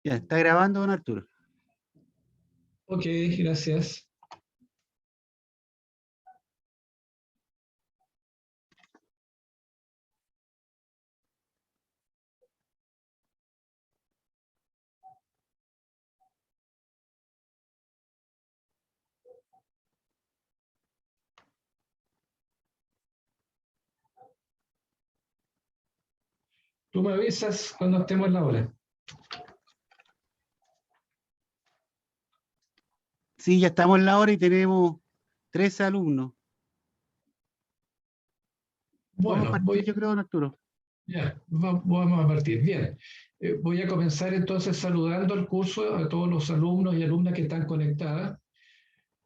Ya, está grabando, don Arturo. Ok, gracias. Tú me avisas cuando estemos en la hora. Sí, ya estamos en la hora y tenemos 3 alumnos. Vamos a Bueno, partir, yo creo, don Arturo. ya, vamos a partir. Bien, voy a comenzar entonces saludando al curso a todos los alumnos y alumnas que están conectadas.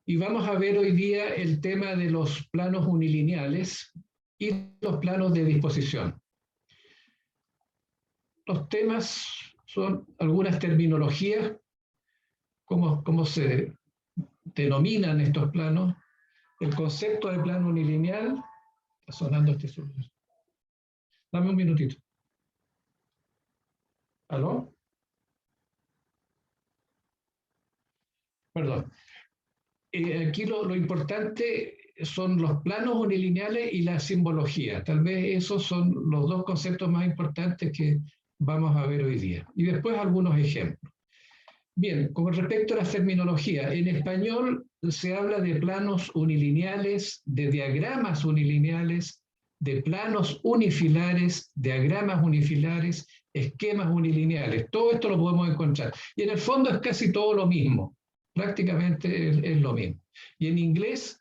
Y vamos a ver hoy día el tema de los planos unilineales y los planos de disposición. Los temas son algunas terminologías, cómo se denominan estos planos, el concepto de plano unilineal. Está sonando este celular. Dame un minutito. ¿Aló? Perdón. Aquí lo importante son los planos unilineales y la simbología. Tal vez esos son los dos conceptos más importantes que vamos a ver hoy día. Y después algunos ejemplos. Bien, con respecto a la terminología, en español se habla de planos unilineales, de diagramas unilineales, de planos unifilares, diagramas unifilares, esquemas unilineales. Todo esto lo podemos encontrar. Y en el fondo es casi todo lo mismo. Prácticamente es lo mismo. Y en inglés,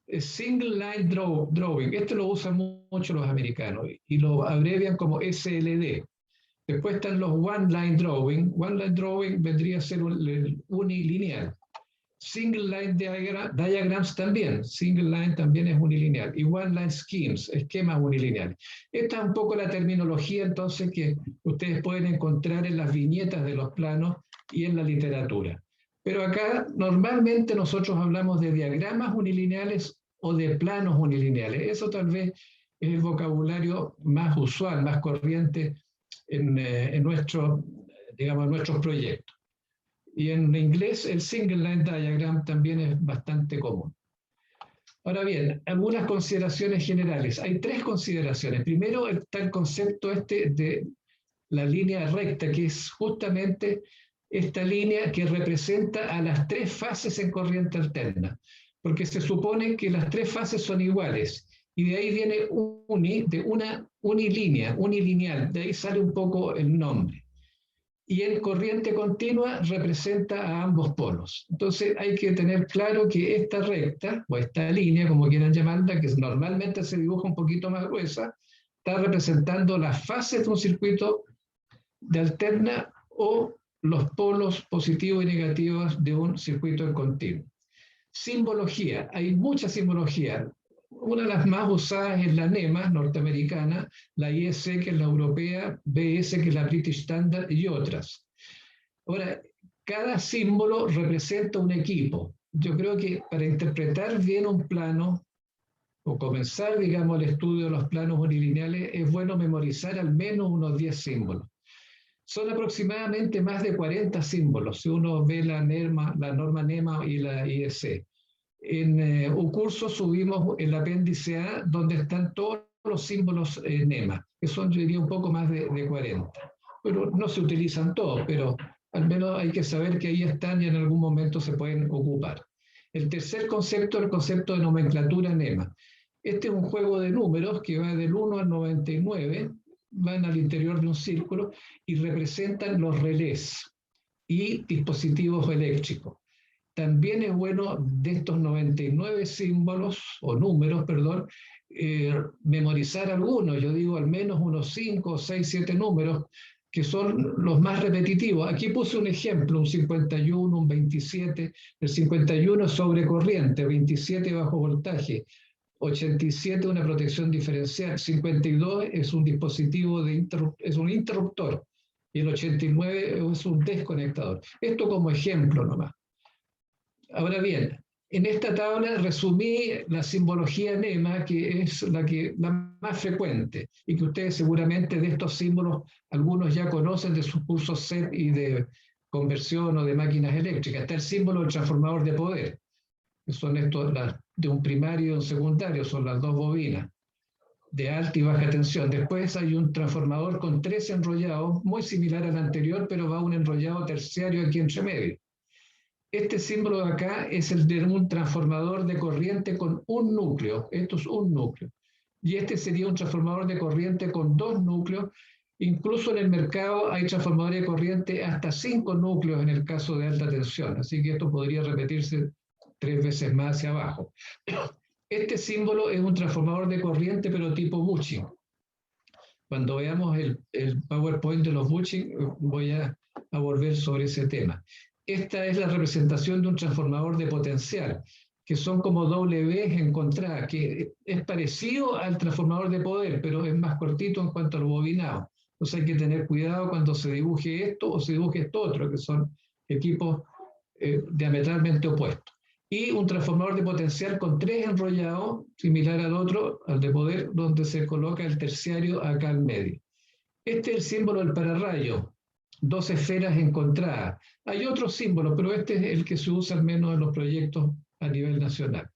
Single Line Drawing. Este lo usan mucho los americanos y lo abrevian como SLD. Después están los One Line Drawing. One Line Drawing vendría a ser unilineal. Single Line Diagrams también. Single Line también es unilineal. Y One Line Schemes, esquemas unilineales. Esta es un poco la terminología entonces que ustedes pueden encontrar en las viñetas de los planos y en la literatura. Pero acá normalmente nosotros hablamos de diagramas unilineales o de planos unilineales. Eso tal vez es el vocabulario más usual, más corriente en nuestros proyectos. Y en inglés el single line diagram también es bastante común. Ahora bien, algunas consideraciones generales. Hay 3 consideraciones. Primero está el concepto de la línea recta, que es justamente esta línea que representa a las 3 fases en corriente alterna, porque se supone que las 3 fases son iguales, y de ahí viene de una unilineal, de ahí sale un poco el nombre. Y en corriente continua representa a ambos polos. Entonces hay que tener claro que esta recta, o esta línea, como quieran llamarla, que normalmente se dibuja un poquito más gruesa, está representando las fases de un circuito de alterna o los polos positivos y negativos de un circuito en continuo. Simbología, hay mucha simbología. Una de las más usadas es la NEMA norteamericana, la IEC, que es la europea, BS, que es la British Standard, y otras. Ahora, cada símbolo representa un equipo. Yo creo que para interpretar bien un plano, o comenzar, digamos, el estudio de los planos unilineales, es bueno memorizar al menos unos 10 símbolos. Son aproximadamente más de 40 símbolos, si uno ve la norma NEMA y la IEC. En un curso subimos el apéndice A, donde están todos los símbolos NEMA, que son, yo diría, un poco más de 40. Pero no se utilizan todos, pero al menos hay que saber que ahí están y en algún momento se pueden ocupar. El tercer concepto es el concepto de nomenclatura NEMA. Este es un juego de números que va del 1 al 99, van al interior de un círculo y representan los relés y dispositivos eléctricos. También es bueno de estos 99 símbolos, o números, perdón, memorizar algunos, yo digo al menos unos 5, 6, 7 números, que son los más repetitivos. Aquí puse un ejemplo, un 51, un 27, el 51 es sobre corriente, 27 bajo voltaje, 87 una protección diferencial, 52 es un dispositivo es un interruptor, y el 89 es un desconectador. Esto como ejemplo nomás. Ahora bien, En esta tabla resumí la simbología NEMA, que es la más frecuente, y que ustedes seguramente de estos símbolos, algunos ya conocen de sus cursos SET y de conversión o de máquinas eléctricas. Está el símbolo del transformador de poder, que son estos de un primario y un secundario, son las dos bobinas de alta y baja tensión. Después hay un transformador con 3 enrollados, muy similar al anterior, pero va un enrollado terciario aquí entre medio. Este símbolo de acá es el de un transformador de corriente con un núcleo. Esto es un núcleo. Y este sería un transformador de corriente con 2 núcleos. Incluso en el mercado hay transformadores de corriente hasta 5 núcleos en el caso de alta tensión. Así que esto podría repetirse 3 veces más hacia abajo. Este símbolo es un transformador de corriente, pero tipo bushing. Cuando veamos el PowerPoint de los bushing, voy a volver sobre ese tema. Esta es la representación de un transformador de potencial, que son como Ws encontradas, que es parecido al transformador de poder, pero es más cortito en cuanto al bobinado. Entonces hay que tener cuidado cuando se dibuje esto o se dibuje esto otro, que son equipos diametralmente opuestos. Y un transformador de potencial con 3 enrollados, similar al otro, al de poder, donde se coloca el terciario acá al medio. Este es el símbolo del pararrayo, 2 esferas encontradas. Hay otros símbolos, pero este es el que se usa al menos en los proyectos a nivel nacional.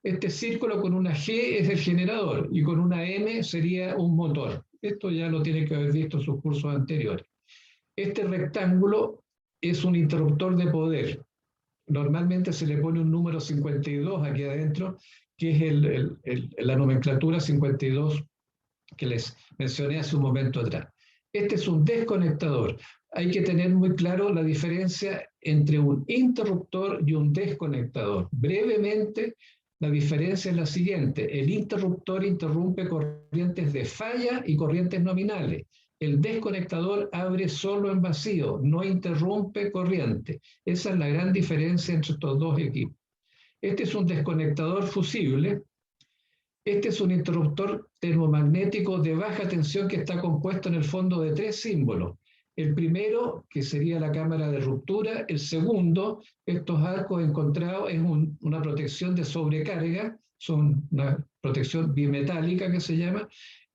Este círculo con una G es el generador y con una M sería un motor. Esto ya lo tienen que haber visto en sus cursos anteriores. Este rectángulo es un interruptor de poder. Normalmente se le pone un número 52 aquí adentro, que es la nomenclatura 52 que les mencioné hace un momento atrás. Este es un desconectador. Hay que tener muy claro la diferencia entre un interruptor y un desconectador. Brevemente, la diferencia es la siguiente. El interruptor interrumpe corrientes de falla y corrientes nominales. El desconectador abre solo en vacío, no interrumpe corriente. Esa es la gran diferencia entre estos dos equipos. Este es un desconectador fusible. Este es un interruptor termomagnético de baja tensión que está compuesto en el fondo de 3 símbolos. El primero, que sería la cámara de ruptura. El segundo, estos arcos encontrados, es una protección de sobrecarga, son una protección bimetálica que se llama.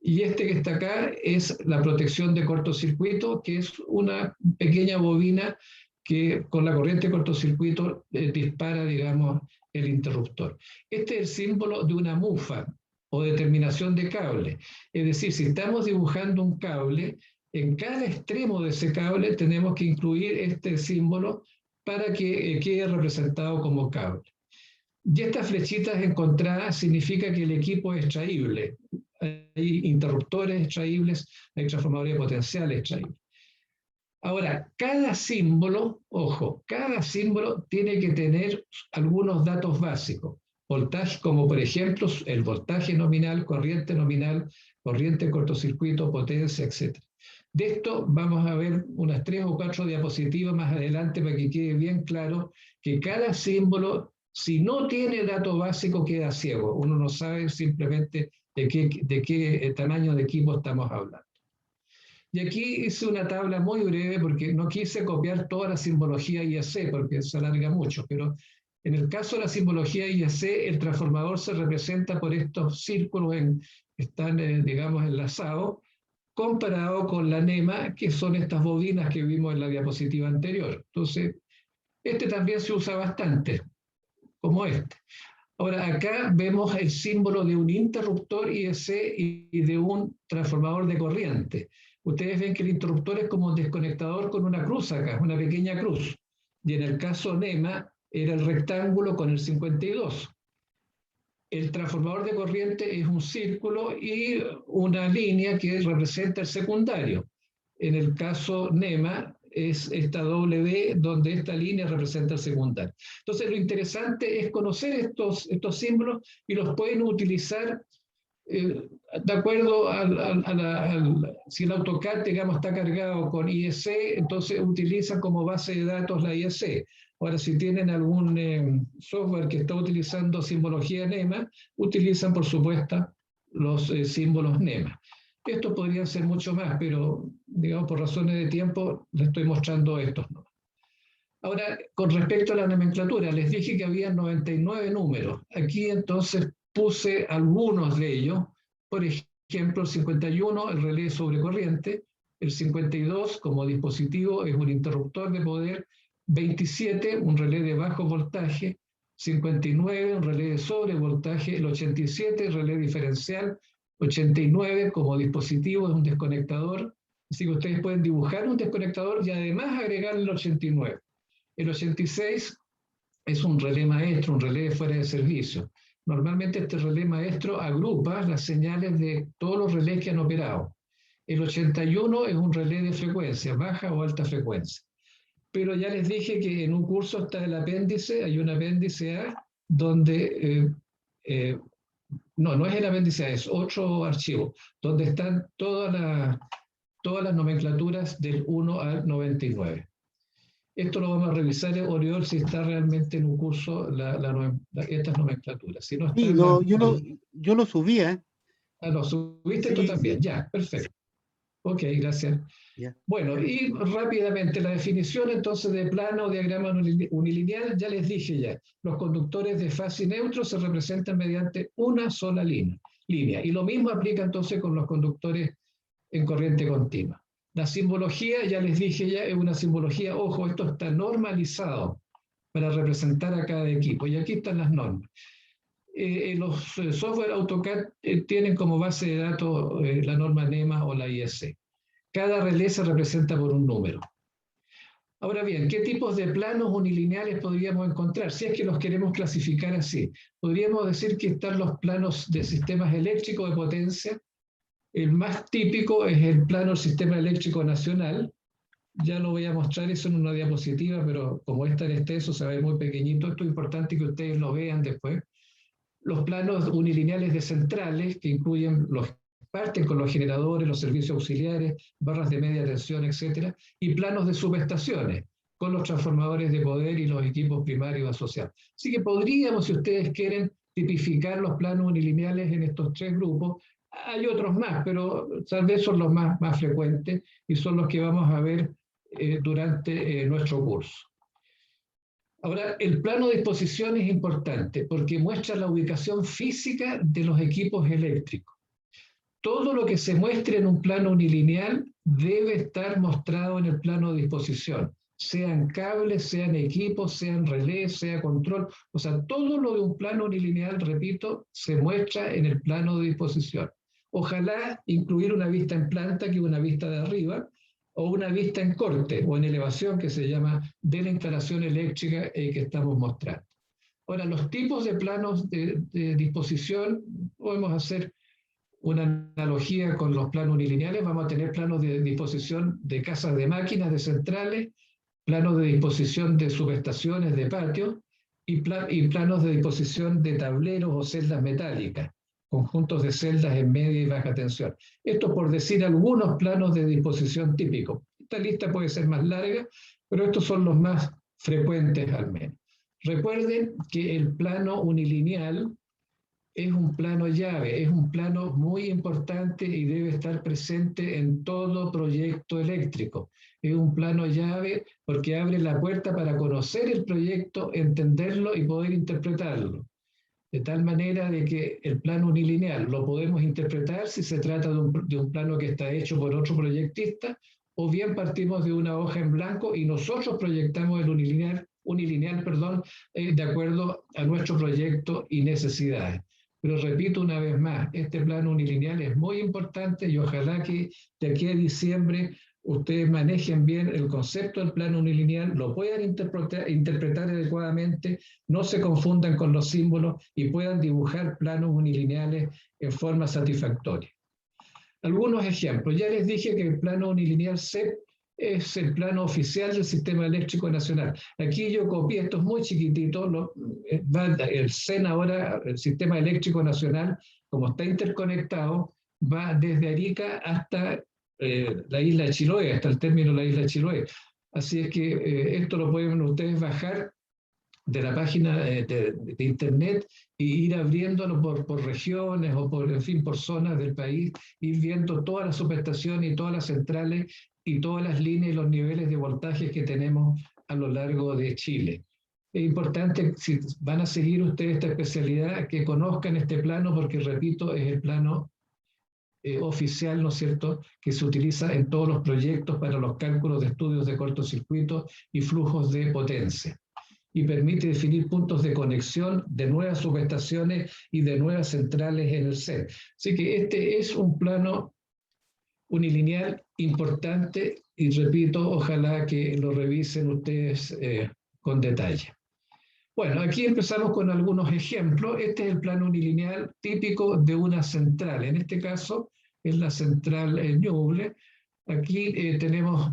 Y este que está acá es la protección de cortocircuito, que es una pequeña bobina que con la corriente de cortocircuito dispara, digamos, el interruptor. Este es el símbolo de una mufa o de terminación de cable. Es decir, si estamos dibujando un cable, en cada extremo de ese cable tenemos que incluir este símbolo para que quede representado como cable. Y estas flechitas encontradas significa que el equipo es extraíble. Hay interruptores extraíbles, hay transformadores de potencial extraíbles. Ahora, cada símbolo, ojo, cada símbolo tiene que tener algunos datos básicos. Voltaje, como por ejemplo el voltaje nominal, corriente cortocircuito, potencia, etc. De esto vamos a ver unas 3 o 4 diapositivas más adelante para que quede bien claro que cada símbolo, si no tiene dato básico, queda ciego. Uno no sabe simplemente de qué tamaño de equipo estamos hablando. Y aquí hice una tabla muy breve porque no quise copiar toda la simbología IAC porque se alarga mucho, pero en el caso de la simbología IAC, el transformador se representa por estos círculos que están, digamos, enlazados, comparado con la NEMA, que son estas bobinas que vimos en la diapositiva anterior. Entonces, este también se usa bastante, como este. Ahora, acá vemos el símbolo de un interruptor IEC y de un transformador de corriente. Ustedes ven que el interruptor es como un desconectador con una cruz acá, una pequeña cruz. Y en el caso NEMA era el rectángulo con el 52. El transformador de corriente es un círculo y una línea que representa el secundario. En el caso NEMA es esta W donde esta línea representa el secundario. Entonces lo interesante es conocer estos símbolos y los pueden utilizar de acuerdo si el AutoCAD, digamos, está cargado con IEC, entonces utilizan como base de datos la IEC. Ahora, si tienen algún software que está utilizando simbología NEMA, utilizan, por supuesto, los símbolos NEMA. Estos podrían ser mucho más, pero, digamos, por razones de tiempo, les estoy mostrando estos, ¿no? Ahora, con respecto a la nomenclatura, les dije que había 99 números. Aquí entonces puse algunos de ellos. Por ejemplo, el 51, el relé sobre corriente. El 52, como dispositivo, es un interruptor de poder. 27, un relé de bajo voltaje. 59, un relé de sobrevoltaje. El 87, relé diferencial. 89, como dispositivo, es un desconectador. Así que ustedes pueden dibujar un desconectador y además agregar el 89. El 86 es un relé maestro, un relé fuera de servicio. Normalmente este relé maestro agrupa las señales de todos los relés que han operado. El 81 es un relé de frecuencia, baja o alta frecuencia. Pero ya les dije que en un curso está el apéndice, hay un apéndice A donde, no es el apéndice A, es otro archivo, donde están todas las nomenclaturas del 1 al 99. Esto lo vamos a revisar, Oriol, si está realmente en un curso estas nomenclaturas. Si no está Sí, en la... yo lo subí, ¿eh? Ah, no, subiste tú Sí, también. sí. Ya, perfecto. Ok, gracias. Ya. Bueno, y rápidamente la definición entonces de plano o diagrama unilineal, ya les dije ya. Los conductores de fase y neutro se representan mediante una sola línea. Y lo mismo aplica entonces con los conductores en corriente continua. La simbología, ya les dije ya, es una simbología, ojo, esto está normalizado para representar a cada equipo. Y aquí están las normas. Los software AutoCAD tienen como base de datos la norma NEMA o la IEC. Cada relé se representa por un número. Ahora bien, ¿qué tipos de planos unilineales podríamos encontrar? Si es que los queremos clasificar así. Podríamos decir que están los planos de sistemas eléctricos de potencia. El más típico es el plano del sistema eléctrico nacional. Ya lo voy a mostrar eso en una diapositiva, pero como es tan extenso, se ve muy pequeñito. Esto es importante que ustedes lo vean después. Los planos unilineales de centrales, que incluyen parten con los generadores, los servicios auxiliares, barras de media tensión, etcétera, y planos de subestaciones, con los transformadores de poder y los equipos primarios asociados. Así que podríamos, si ustedes quieren, tipificar los planos unilineales en estos tres grupos. Hay otros más, pero tal vez son los más frecuentes y son los que vamos a ver durante nuestro curso. Ahora, el plano de disposición es importante porque muestra la ubicación física de los equipos eléctricos. Todo lo que se muestre en un plano unilineal debe estar mostrado en el plano de disposición, sean cables, sean equipos, sean relés, sea control. O sea, todo lo de un plano unilineal, repito, se muestra en el plano de disposición. Ojalá incluir una vista en planta que una vista de arriba, o una vista en corte o en elevación que se llama de la instalación eléctrica que estamos mostrando. Ahora, los tipos de planos de disposición, podemos hacer una analogía con los planos unilineales. Vamos a tener planos de disposición de casas de máquinas, de centrales, planos de disposición de subestaciones, de patios, y planos de disposición de tableros o celdas metálicas, conjuntos de celdas en media y baja tensión. Esto por decir algunos planos de disposición típicos. Esta lista puede ser más larga, pero estos son los más frecuentes al menos. Recuerden que el plano unilineal es un plano llave, es un plano muy importante y debe estar presente en todo proyecto eléctrico. Es un plano llave porque abre la puerta para conocer el proyecto, entenderlo y poder interpretarlo. De tal manera de que el plano unilineal lo podemos interpretar si se trata de un plano que está hecho por otro proyectista, o bien partimos de una hoja en blanco y nosotros proyectamos el unilineal, de acuerdo a nuestro proyecto y necesidades. Pero repito una vez más, este plano unilineal es muy importante y ojalá que de aquí a diciembre ustedes manejen bien el concepto del plano unilineal, lo puedan interpretar adecuadamente, no se confundan con los símbolos y puedan dibujar planos unilineales en forma satisfactoria. Algunos ejemplos. Ya les dije que el plano unilineal CEP es el plano oficial del Sistema Eléctrico Nacional. Aquí yo copié, esto es muy chiquitito, el CEN ahora, el Sistema Eléctrico Nacional, como está interconectado, va desde Arica hasta la isla de Chiloé, hasta el término de la isla de Chiloé. Así es que esto lo pueden ustedes bajar de la página de internet e ir abriéndolo por regiones o por zonas del país, ir viendo todas las subestaciones y todas las centrales y todas las líneas y los niveles de voltaje que tenemos a lo largo de Chile. Es importante, si van a seguir ustedes esta especialidad, que conozcan este plano, porque, repito, es el plano oficial, ¿no es cierto?, que se utiliza en todos los proyectos para los cálculos de estudios de cortocircuito y flujos de potencia, y permite definir puntos de conexión de nuevas subestaciones y de nuevas centrales en el set. Así que este es un plano unilineal importante, y repito, ojalá que lo revisen ustedes con detalle. Bueno, aquí empezamos con algunos ejemplos. Este es el plano unilineal típico de una central. En este caso es la central Ñuble. Aquí tenemos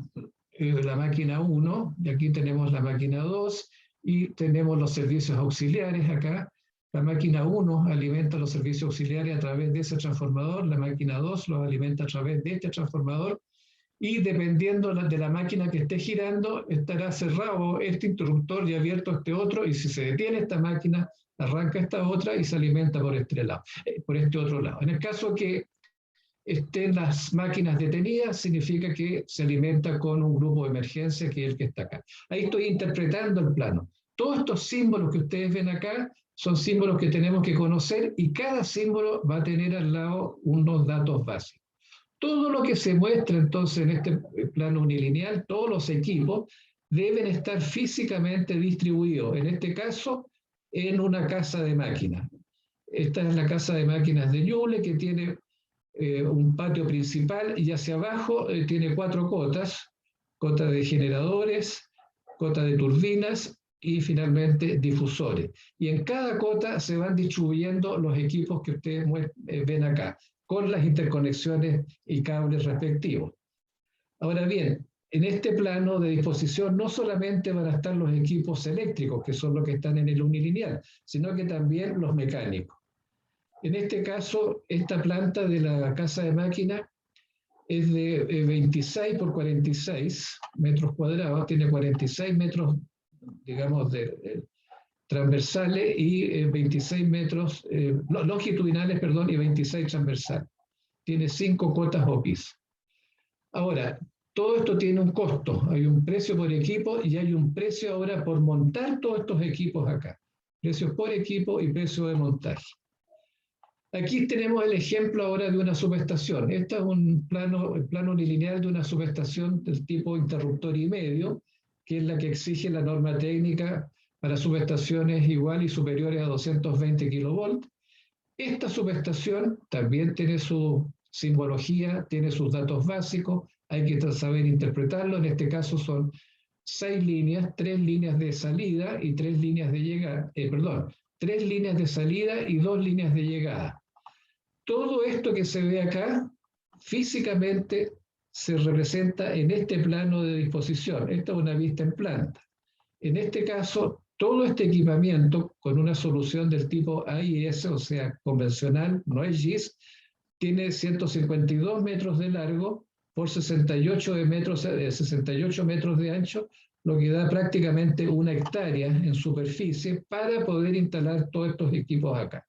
la máquina 1, y aquí tenemos la máquina 2, y tenemos los servicios auxiliares acá. La máquina 1 alimenta los servicios auxiliares a través de ese transformador, la máquina 2 los alimenta a través de este transformador, y dependiendo de la máquina que esté girando, estará cerrado este interruptor y abierto este otro, y si se detiene esta máquina, arranca esta otra y se alimenta por este lado, por este otro lado. En el caso que estén las máquinas detenidas, significa que se alimenta con un grupo de emergencia, que es el que está acá. Ahí estoy interpretando el plano. Todos estos símbolos que ustedes ven acá son símbolos que tenemos que conocer, y cada símbolo va a tener al lado unos datos básicos. Todo lo que se muestra entonces en este plano unilineal, todos los equipos, deben estar físicamente distribuidos, en este caso, en una casa de máquinas. Esta es la casa de máquinas de Ñuble, que tiene un patio principal, y hacia abajo tiene 4 cotas, cota de generadores, cota de turbinas y finalmente difusores. Y en cada cota se van distribuyendo los equipos que ustedes ven acá, con las interconexiones y cables respectivos. Ahora bien, en este plano de disposición no solamente van a estar los equipos eléctricos, que son los que están en el unilineal, sino que también los mecánicos. En este caso, esta planta de la casa de máquinas es de 26 por 46 metros cuadrados, tiene 46 metros, digamos, de transversales y 26 metros, longitudinales, perdón, y 26 transversales. Tiene 5 cotas o pisos. Ahora, todo esto tiene un costo. Hay un precio por equipo y hay un precio ahora por montar todos estos equipos acá. Precios por equipo y precio de montaje. Aquí tenemos el ejemplo ahora de una subestación. Este es el plano unilineal de una subestación del tipo interruptor y medio, que es la que exige la norma técnica para subestaciones igual y superiores a 220 kilovolts. Esta subestación también tiene su simbología, tiene sus datos básicos, hay que saber interpretarlo. En este caso son 6 líneas, 3 líneas de salida y 3 líneas de llegada, 3 líneas de salida y 2 líneas de llegada. Todo esto que se ve acá, físicamente se representa en este plano de disposición. Esta es una vista en planta. En este caso, todo este equipamiento, con una solución del tipo AIS, o sea, convencional, no es GIS, tiene 152 metros de largo por 68 metros de ancho, lo que da prácticamente 1 hectárea en superficie para poder instalar todos estos equipos acá.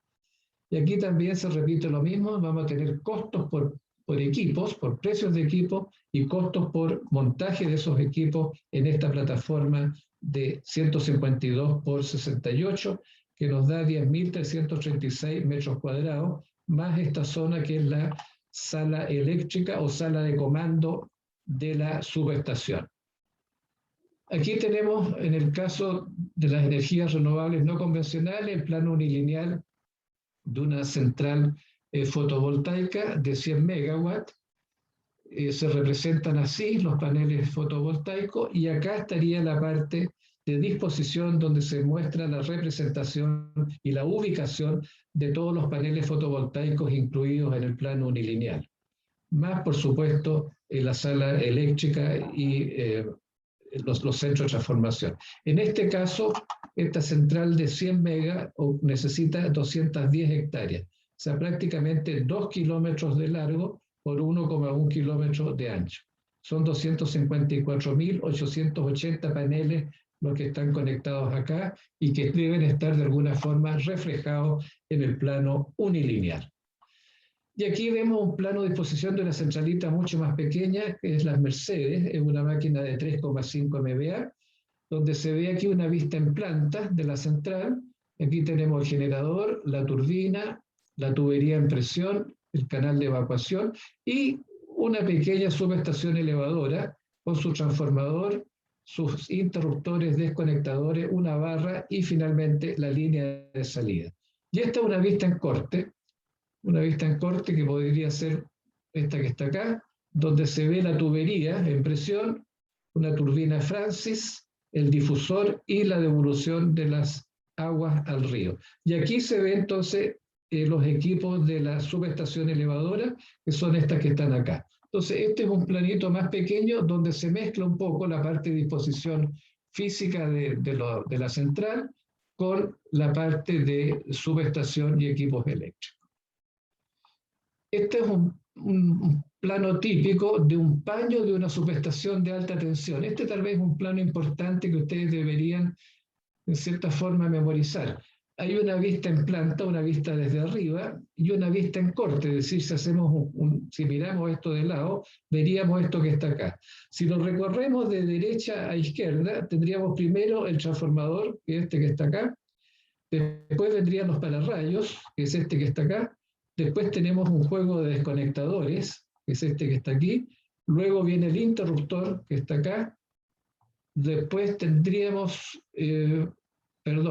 Y aquí también se repite lo mismo, vamos a tener costos por equipos, por precios de equipos, y costos por montaje de esos equipos en esta plataforma de 152 por 68, que nos da 10.336 metros cuadrados, más esta zona que es la sala eléctrica o sala de comando de la subestación. Aquí tenemos, en el caso de las energías renovables no convencionales, el plano unilineal de una central fotovoltaica de 100 megawatts. Se representan así los paneles fotovoltaicos, y acá estaría la parte de disposición donde se muestra la representación y la ubicación de todos los paneles fotovoltaicos incluidos en el plano unilineal. Más, por supuesto, la sala eléctrica y los centros de transformación. En este caso, esta central de 100 megas necesita 210 hectáreas, o sea, prácticamente 2 kilómetros de largo por 1,1 kilómetros de ancho. Son 254.880 paneles los que están conectados acá y que deben estar de alguna forma reflejados en el plano unilineal. Y aquí vemos un plano de disposición de una centralita mucho más pequeña, que es la Mercedes, es una máquina de 3,5 MVA, donde se ve aquí una vista en planta de la central. Aquí tenemos el generador, la turbina, la tubería en presión, el canal de evacuación y una pequeña subestación elevadora con su transformador, sus interruptores, desconectadores, una barra y finalmente la línea de salida. Y esta es una vista en corte que podría ser esta que está acá, donde se ve la tubería en presión, una turbina Francis, el difusor y la devolución de las aguas al río. Y aquí se ve entonces los equipos de la subestación elevadora, que son estas que están acá. Entonces, este es un planito más pequeño donde se mezcla un poco la parte de disposición física de la central con la parte de subestación y equipos eléctricos. Este es un plano típico de un paño de una subestación de alta tensión. Este tal vez es un plano importante que ustedes deberían, en cierta forma, memorizar. Hay una vista en planta, una vista desde arriba y una vista en corte, es decir, si miramos esto de lado, veríamos esto que está acá. Si lo recorremos de derecha a izquierda, tendríamos primero el transformador, que es este que está acá, después vendrían los pararrayos, que es este que está acá, después tenemos un juego de desconectadores, que es este que está aquí, luego viene el interruptor, que está acá, después tendríamos...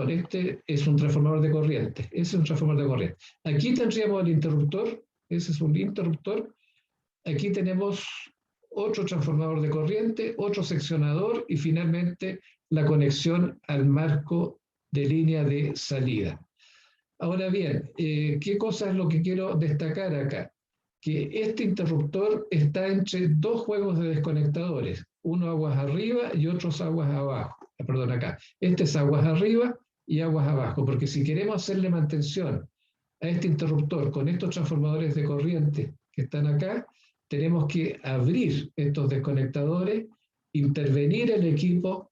este es un transformador de corriente. Ese es un transformador de corriente. Aquí tendríamos el interruptor. Ese es un interruptor. Aquí tenemos otro transformador de corriente, otro seccionador y finalmente la conexión al marco de línea de salida. Ahora bien, ¿qué cosa es lo que quiero destacar acá? Que este interruptor está entre dos juegos de desconectadores, uno aguas arriba y otros aguas abajo. Perdón, acá. Este es aguas arriba y aguas abajo, porque si queremos hacerle mantención a este interruptor con estos transformadores de corriente que están acá, tenemos que abrir estos desconectadores, intervenir el equipo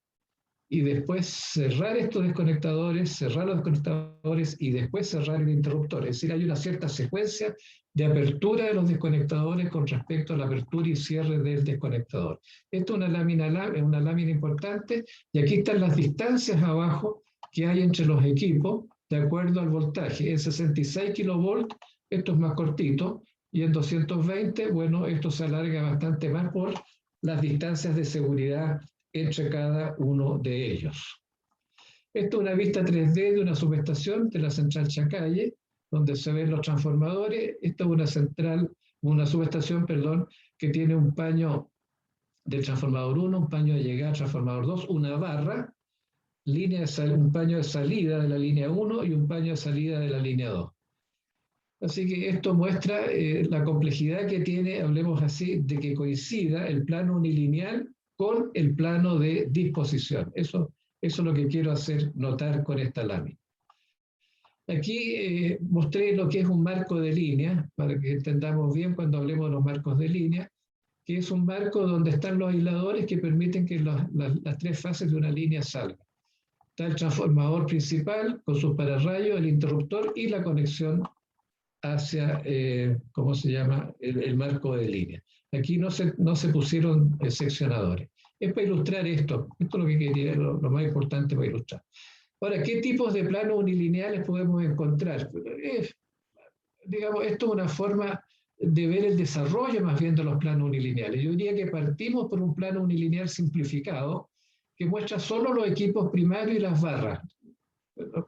y después cerrar estos desconectadores, cerrar los desconectadores y después cerrar el interruptor. Es decir, hay una cierta secuencia de apertura de los desconectadores con respecto a la apertura y cierre del desconectador. Esto es una lámina importante y aquí están las distancias abajo que hay entre los equipos de acuerdo al voltaje. En 66 kilovolts esto es más cortito y en 220, bueno, esto se alarga bastante más por las distancias de seguridad entre cada uno de ellos. Esto es una vista 3D de una subestación de la central Chacalle, donde se ven los transformadores. Esta es una subestación, que tiene un paño del transformador 1, un paño de llegada al transformador 2, una barra, un paño de salida de la línea 1 y un paño de salida de la línea 2. Así que esto muestra la complejidad que tiene, hablemos así, de que coincida el plano unilineal con el plano de disposición. Eso es lo que quiero hacer notar con esta lámina. Aquí mostré lo que es un marco de línea, para que entendamos bien cuando hablemos de los marcos de línea, que es un marco donde están los aisladores que permiten que las tres fases de una línea salgan. Está el transformador principal con sus pararrayos, el interruptor y la conexión hacia, ¿cómo se llama?, el marco de línea. Aquí no se pusieron seccionadores. Es para ilustrar esto. Esto es lo que quería, lo más importante para ilustrar. Ahora, ¿qué tipos de planos unilineales podemos encontrar? Digamos, esto es una forma de ver el desarrollo más bien de los planos unilineales. Yo diría que partimos por un plano unilineal simplificado que muestra solo los equipos primarios y las barras.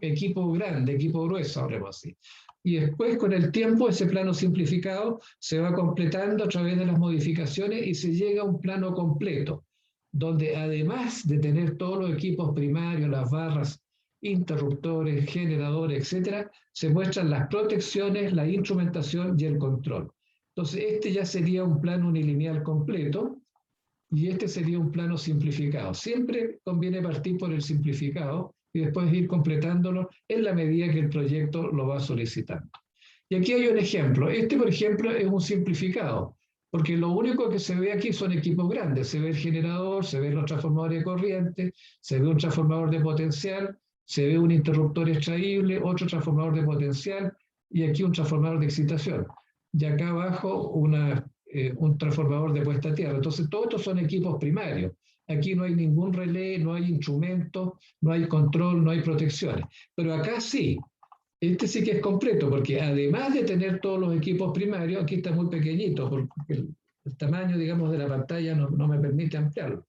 Equipo grande, equipo grueso, hablemos así. Y después, con el tiempo, ese plano simplificado se va completando a través de las modificaciones y se llega a un plano completo, donde además de tener todos los equipos primarios, las barras, interruptores, generadores, etcétera, se muestran las protecciones, la instrumentación y el control. Entonces, este ya sería un plano unilineal completo y este sería un plano simplificado. Siempre conviene partir por el simplificado y después ir completándolo en la medida que el proyecto lo va solicitando. Y aquí hay un ejemplo. Este, por ejemplo, es un simplificado, porque lo único que se ve aquí son equipos grandes. Se ve el generador, se ven los transformadores de corriente, se ve un transformador de potencial, se ve un interruptor extraíble, otro transformador de potencial y aquí un transformador de excitación. Y acá abajo una un transformador de puesta a tierra. Entonces, todos estos son equipos primarios. Aquí no hay ningún relé, no hay instrumentos, no hay control, no hay protecciones. Pero acá sí. Este sí que es completo, porque además de tener todos los equipos primarios, aquí está muy pequeñito, porque el tamaño, digamos, de la pantalla no me permite ampliarlo.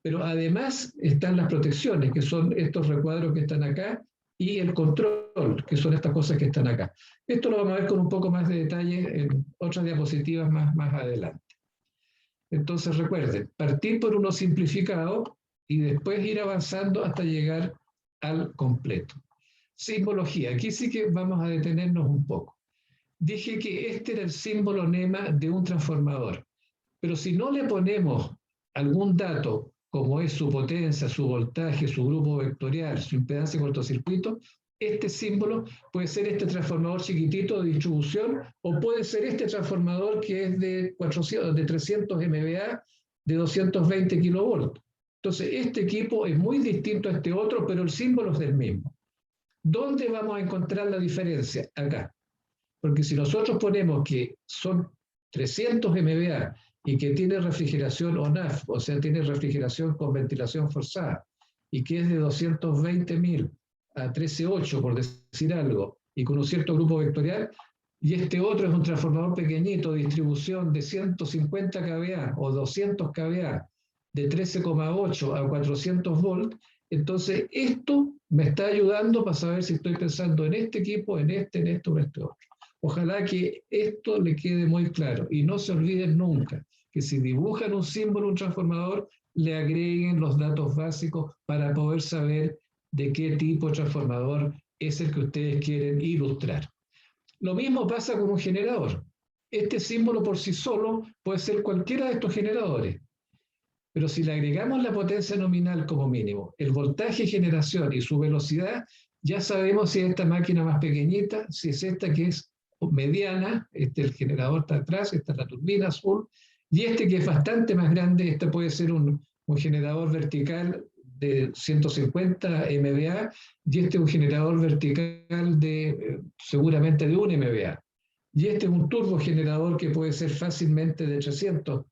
Pero además están las protecciones, que son estos recuadros que están acá, y el control, que son estas cosas que están acá. Esto lo vamos a ver con un poco más de detalle en otras diapositivas más adelante. Entonces recuerden, partir por uno simplificado y después ir avanzando hasta llegar al completo. Simbología, aquí sí que vamos a detenernos un poco. Dije que este era el símbolo NEMA de un transformador, pero si no le ponemos algún dato, como es su potencia, su voltaje, su grupo vectorial, su impedancia de cortocircuito, este símbolo puede ser este transformador chiquitito de distribución o puede ser este transformador que es de 300 MVA de 220 kilovolts. Entonces, este equipo es muy distinto a este otro, pero el símbolo es del mismo. ¿Dónde vamos a encontrar la diferencia? Acá. Porque si nosotros ponemos que son 300 MVA y que tiene refrigeración ONAF, o sea, tiene refrigeración con ventilación forzada, y que es de 220.000 a 13.8, por decir algo, y con un cierto grupo vectorial, y este otro es un transformador pequeñito de distribución de 150 kVA o 200 kVA, de 13,8 a 400 volts, entonces esto me está ayudando para saber si estoy pensando en este equipo, en este o en este otro. Ojalá que esto le quede muy claro y no se olviden nunca que si dibujan un símbolo, un transformador, le agreguen los datos básicos para poder saber de qué tipo de transformador es el que ustedes quieren ilustrar. Lo mismo pasa con un generador. Este símbolo por sí solo puede ser cualquiera de estos generadores, pero si le agregamos la potencia nominal como mínimo, el voltaje de generación y su velocidad, ya sabemos si es esta máquina más pequeñita, si es esta que es mediana, el generador está atrás, esta es la turbina azul, y este que es bastante más grande, este puede ser un generador vertical de 150 MVA, y este es un generador vertical de seguramente de 1 MVA. Y este es un turbogenerador que puede ser fácilmente de 300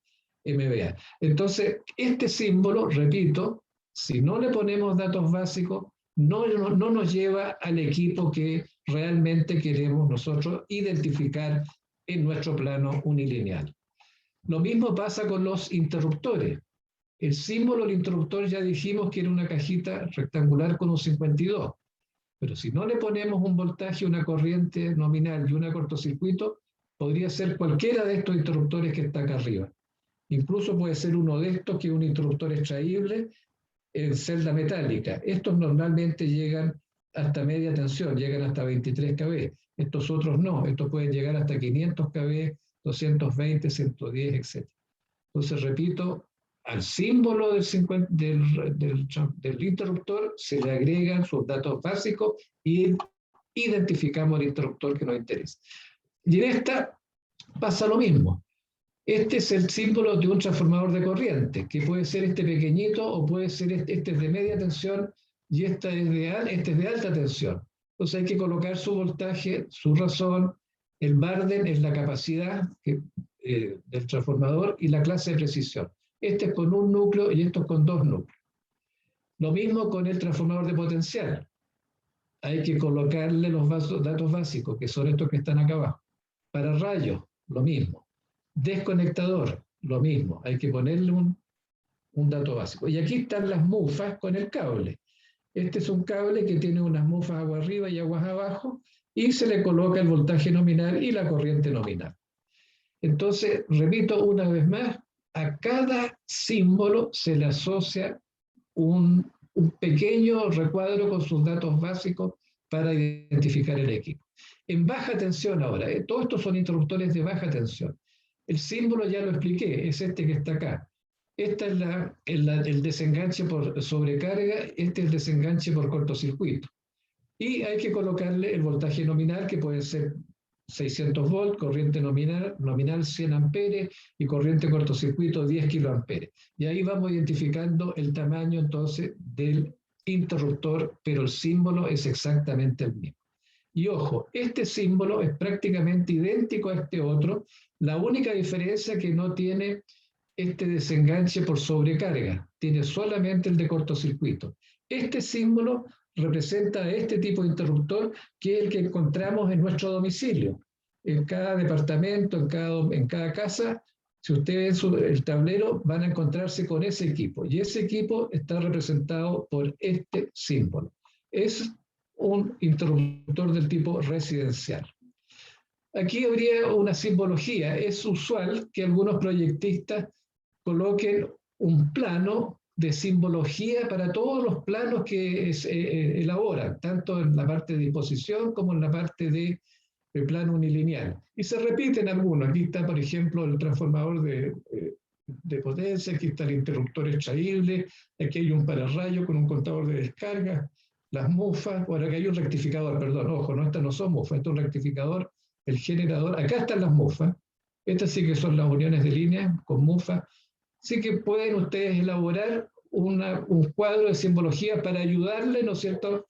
MVA. Entonces, este símbolo, repito, si no le ponemos datos básicos, no nos lleva al equipo que realmente queremos nosotros identificar en nuestro plano unilineal. Lo mismo pasa con los interruptores. El símbolo del interruptor ya dijimos que era una cajita rectangular con un 52, pero si no le ponemos un voltaje, una corriente nominal y un cortocircuito, podría ser cualquiera de estos interruptores que está acá arriba. Incluso puede ser uno de estos que es un interruptor extraíble en celda metálica. Estos normalmente llegan hasta media tensión, llegan hasta 23 kV. Estos otros no, estos pueden llegar hasta 500 kV, 220, 110, etc. Entonces, repito, al símbolo del interruptor se le agregan sus datos básicos y identificamos el interruptor que nos interesa. Y en esta pasa lo mismo. Este es el símbolo de un transformador de corriente, que puede ser este pequeñito o puede ser este es de media tensión y este es de alta tensión. Entonces hay que colocar su voltaje, su razón, el Barden es la capacidad del transformador y la clase de precisión. Este es con un núcleo y esto es con 2 núcleos. Lo mismo con el transformador de potencial. Hay que colocarle los datos básicos, que son estos que están acá abajo. Para rayos, lo mismo. Desconectador, lo mismo, hay que ponerle un dato básico. Y aquí están las mufas con el cable. Este es un cable que tiene unas mufas agua arriba y aguas abajo, y se le coloca el voltaje nominal y la corriente nominal. Entonces, repito una vez más, a cada símbolo se le asocia un pequeño recuadro con sus datos básicos para identificar el equipo. En baja tensión ahora, todos estos son interruptores de baja tensión. El símbolo ya lo expliqué, es este que está acá. Esta es el desenganche por sobrecarga, este es el desenganche por cortocircuito. Y hay que colocarle el voltaje nominal, que puede ser 600 volts, corriente nominal 100 amperes y corriente cortocircuito 10 kiloamperes. Y ahí vamos identificando el tamaño entonces del interruptor, pero el símbolo es exactamente el mismo. Y ojo, este símbolo es prácticamente idéntico a este otro, la única diferencia es que no tiene este desenganche por sobrecarga, tiene solamente el de cortocircuito. Este símbolo representa este tipo de interruptor que es el que encontramos en nuestro domicilio. En cada departamento, en cada casa, si ustedes ven el tablero, van a encontrarse con ese equipo. Y ese equipo está representado por este símbolo. Es un interruptor del tipo residencial. Aquí habría una simbología. Es usual que algunos proyectistas coloquen un plano de simbología para todos los planos que elaboran, tanto en la parte de disposición como en la parte de plano unilineal. Y se repiten algunos. Aquí está, por ejemplo, el transformador de potencia, aquí está el interruptor extraíble, aquí hay un pararrayo con un contador de descarga, las mufas, bueno, aquí hay un rectificador, perdón, ojo, no, estas no son mufas, este es un rectificador, el generador, acá están las mufas, estas sí que son las uniones de línea con mufas, sí que pueden ustedes elaborar un cuadro de simbología para ayudarle, ¿no es cierto?,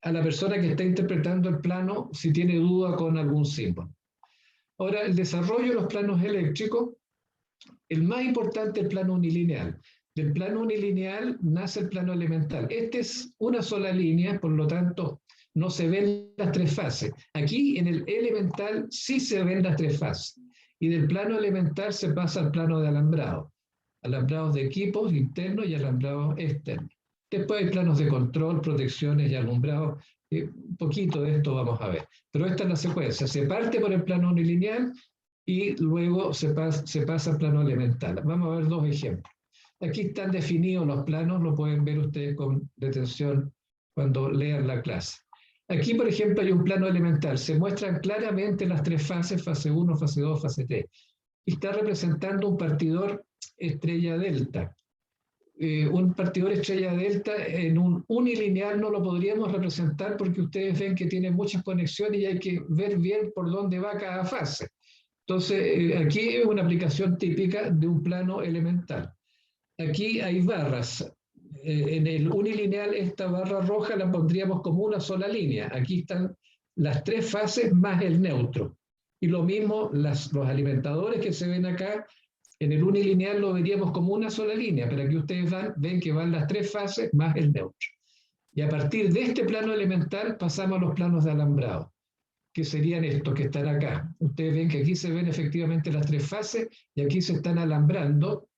a la persona que está interpretando el plano si tiene duda con algún símbolo. Ahora, el desarrollo de los planos eléctricos, el más importante es el plano unilineal. Del plano unilineal nace el plano elemental. Este es una sola línea, por lo tanto, no se ven las tres fases. Aquí, en el elemental, sí se ven las tres fases. Y del plano elemental se pasa al plano de alambrado. Alambrados de equipos internos y alambrados externos. Después hay planos de control, protecciones y alumbrado. Un poquito de esto vamos a ver. Pero esta es la secuencia. Se parte por el plano unilineal y luego se pasa al plano elemental. Vamos a ver dos ejemplos. Aquí están definidos los planos, lo pueden ver ustedes con detención cuando lean la clase. Aquí, por ejemplo, hay un plano elemental. Se muestran claramente las tres fases, fase 1, fase 2, fase 3. Y está representando un partidor estrella delta. Un partidor estrella delta en un unilineal no lo podríamos representar porque ustedes ven que tiene muchas conexiones y hay que ver bien por dónde va cada fase. Entonces, aquí es una aplicación típica de un plano elemental. Aquí hay barras. En el unilineal esta barra roja la pondríamos como una sola línea. Aquí están las tres fases más el neutro. Y lo mismo los alimentadores que se ven acá, en el unilineal lo veríamos como una sola línea, pero aquí ustedes ven que van las tres fases más el neutro. Y a partir de este plano elemental pasamos a los planos de alambrado, que serían estos que están acá. Ustedes ven que aquí se ven efectivamente las tres fases y aquí se están alambrando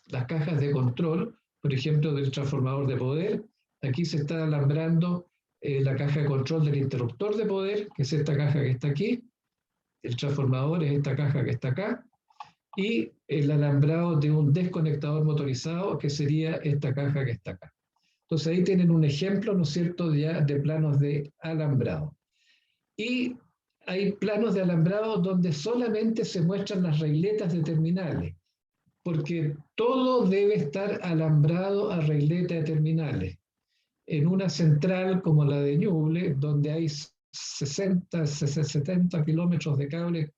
las cajas de control, por ejemplo, del transformador de poder. Aquí se está alambrando la caja de control del interruptor de poder, que es esta caja que está aquí. El transformador es esta caja que está acá. Y el alambrado de un desconectador motorizado, que sería esta caja que está acá. Entonces ahí tienen un ejemplo, ¿no es cierto?, ya de planos de alambrado. Y hay planos de alambrado donde solamente se muestran las regletas de terminales, porque todo debe estar alambrado a regleta de terminales. En una central como la de Ñuble, donde hay 70 kilómetros de cable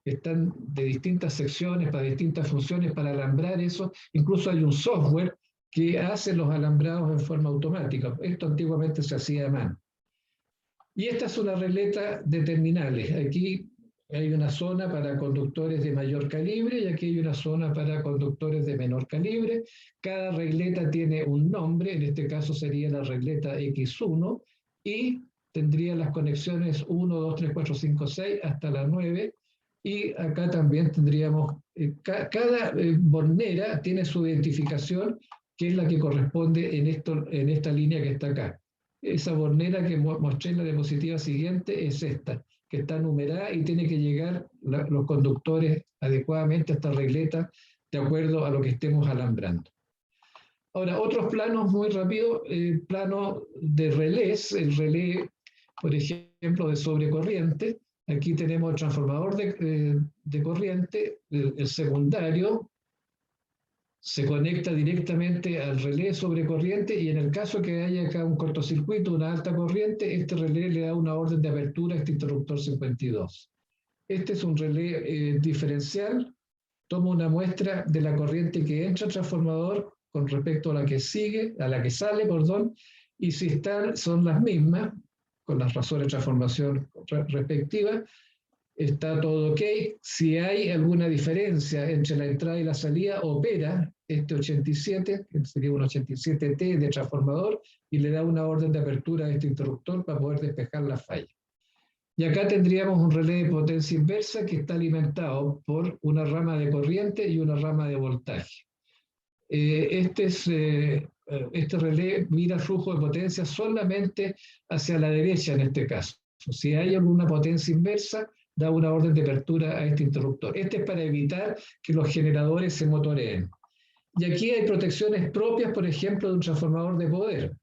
que están de distintas secciones, para distintas funciones, para alambrar eso. Incluso hay un software que hace los alambrados en forma automática. Esto antiguamente se hacía a mano. Y esta es una regleta de terminales. Aquí hay una zona para conductores de mayor calibre y aquí hay una zona para conductores de menor calibre. Cada regleta tiene un nombre, en este caso sería la regleta X1, y tendría las conexiones 1, 2, 3, 4, 5, 6 hasta la 9. Y acá también tendríamos, cada bornera tiene su identificación, que es la que corresponde en esta línea que está acá. Esa bornera que mostré en la diapositiva siguiente es esta, que está numerada y tiene que llegar los conductores adecuadamente a esta regleta de acuerdo a lo que estemos alambrando. Ahora, otros planos muy rápido, el plano de relés, el relé, por ejemplo, de sobrecorriente. Aquí tenemos el transformador de corriente, el secundario se conecta directamente al relé sobre corriente y en el caso que haya acá un cortocircuito, una alta corriente, este relé le da una orden de apertura a este interruptor 52. Este es un relé diferencial, toma una muestra de la corriente que entra al transformador con respecto a la que sigue, a la que sale, perdón, y si son las mismas, con las razones de transformación respectivas. Está todo ok. Si hay alguna diferencia entre la entrada y la salida, opera este 87, que sería un 87T de transformador, y le da una orden de apertura a este interruptor para poder despejar la falla. Y acá tendríamos un relé de potencia inversa que está alimentado por una rama de corriente y una rama de voltaje. Este relé mira el flujo de potencia solamente hacia la derecha en este caso. Si hay alguna potencia inversa, da una orden de apertura a este interruptor. Este es para evitar que los generadores se motoreen. Y aquí hay protecciones propias, por ejemplo, de un transformador de poder.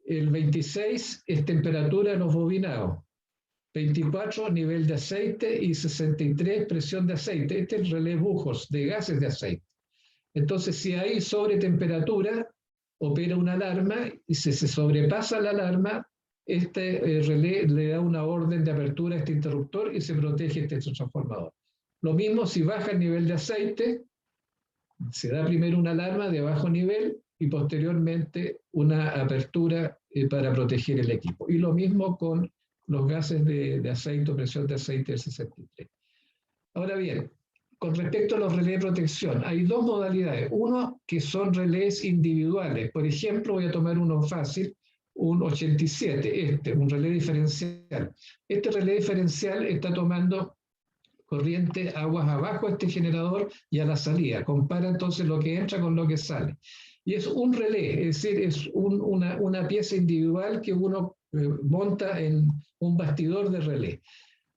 El 26 es temperatura en los bobinados. 24, nivel de aceite, y 63, presión de aceite. Este es el relé Buchholz, de gases de aceite. Entonces, si hay sobretemperatura, opera una alarma, y si se sobrepasa la alarma, este relé le da una orden de apertura a este interruptor y se protege este transformador. Lo mismo si baja el nivel de aceite, se da primero una alarma de bajo nivel y posteriormente una apertura para proteger el equipo. Y lo mismo con los gases de aceite o presión de aceite del 63. Ahora bien, con respecto a los relés de protección, hay dos modalidades. Uno que son relés individuales. Por ejemplo, voy a tomar uno fácil, un 87, un relé diferencial. Este relé diferencial está tomando corriente aguas abajo a este generador y a la salida. Compara entonces lo que entra con lo que sale. Y es un relé, es decir, es una pieza individual que uno monta en un bastidor de relé.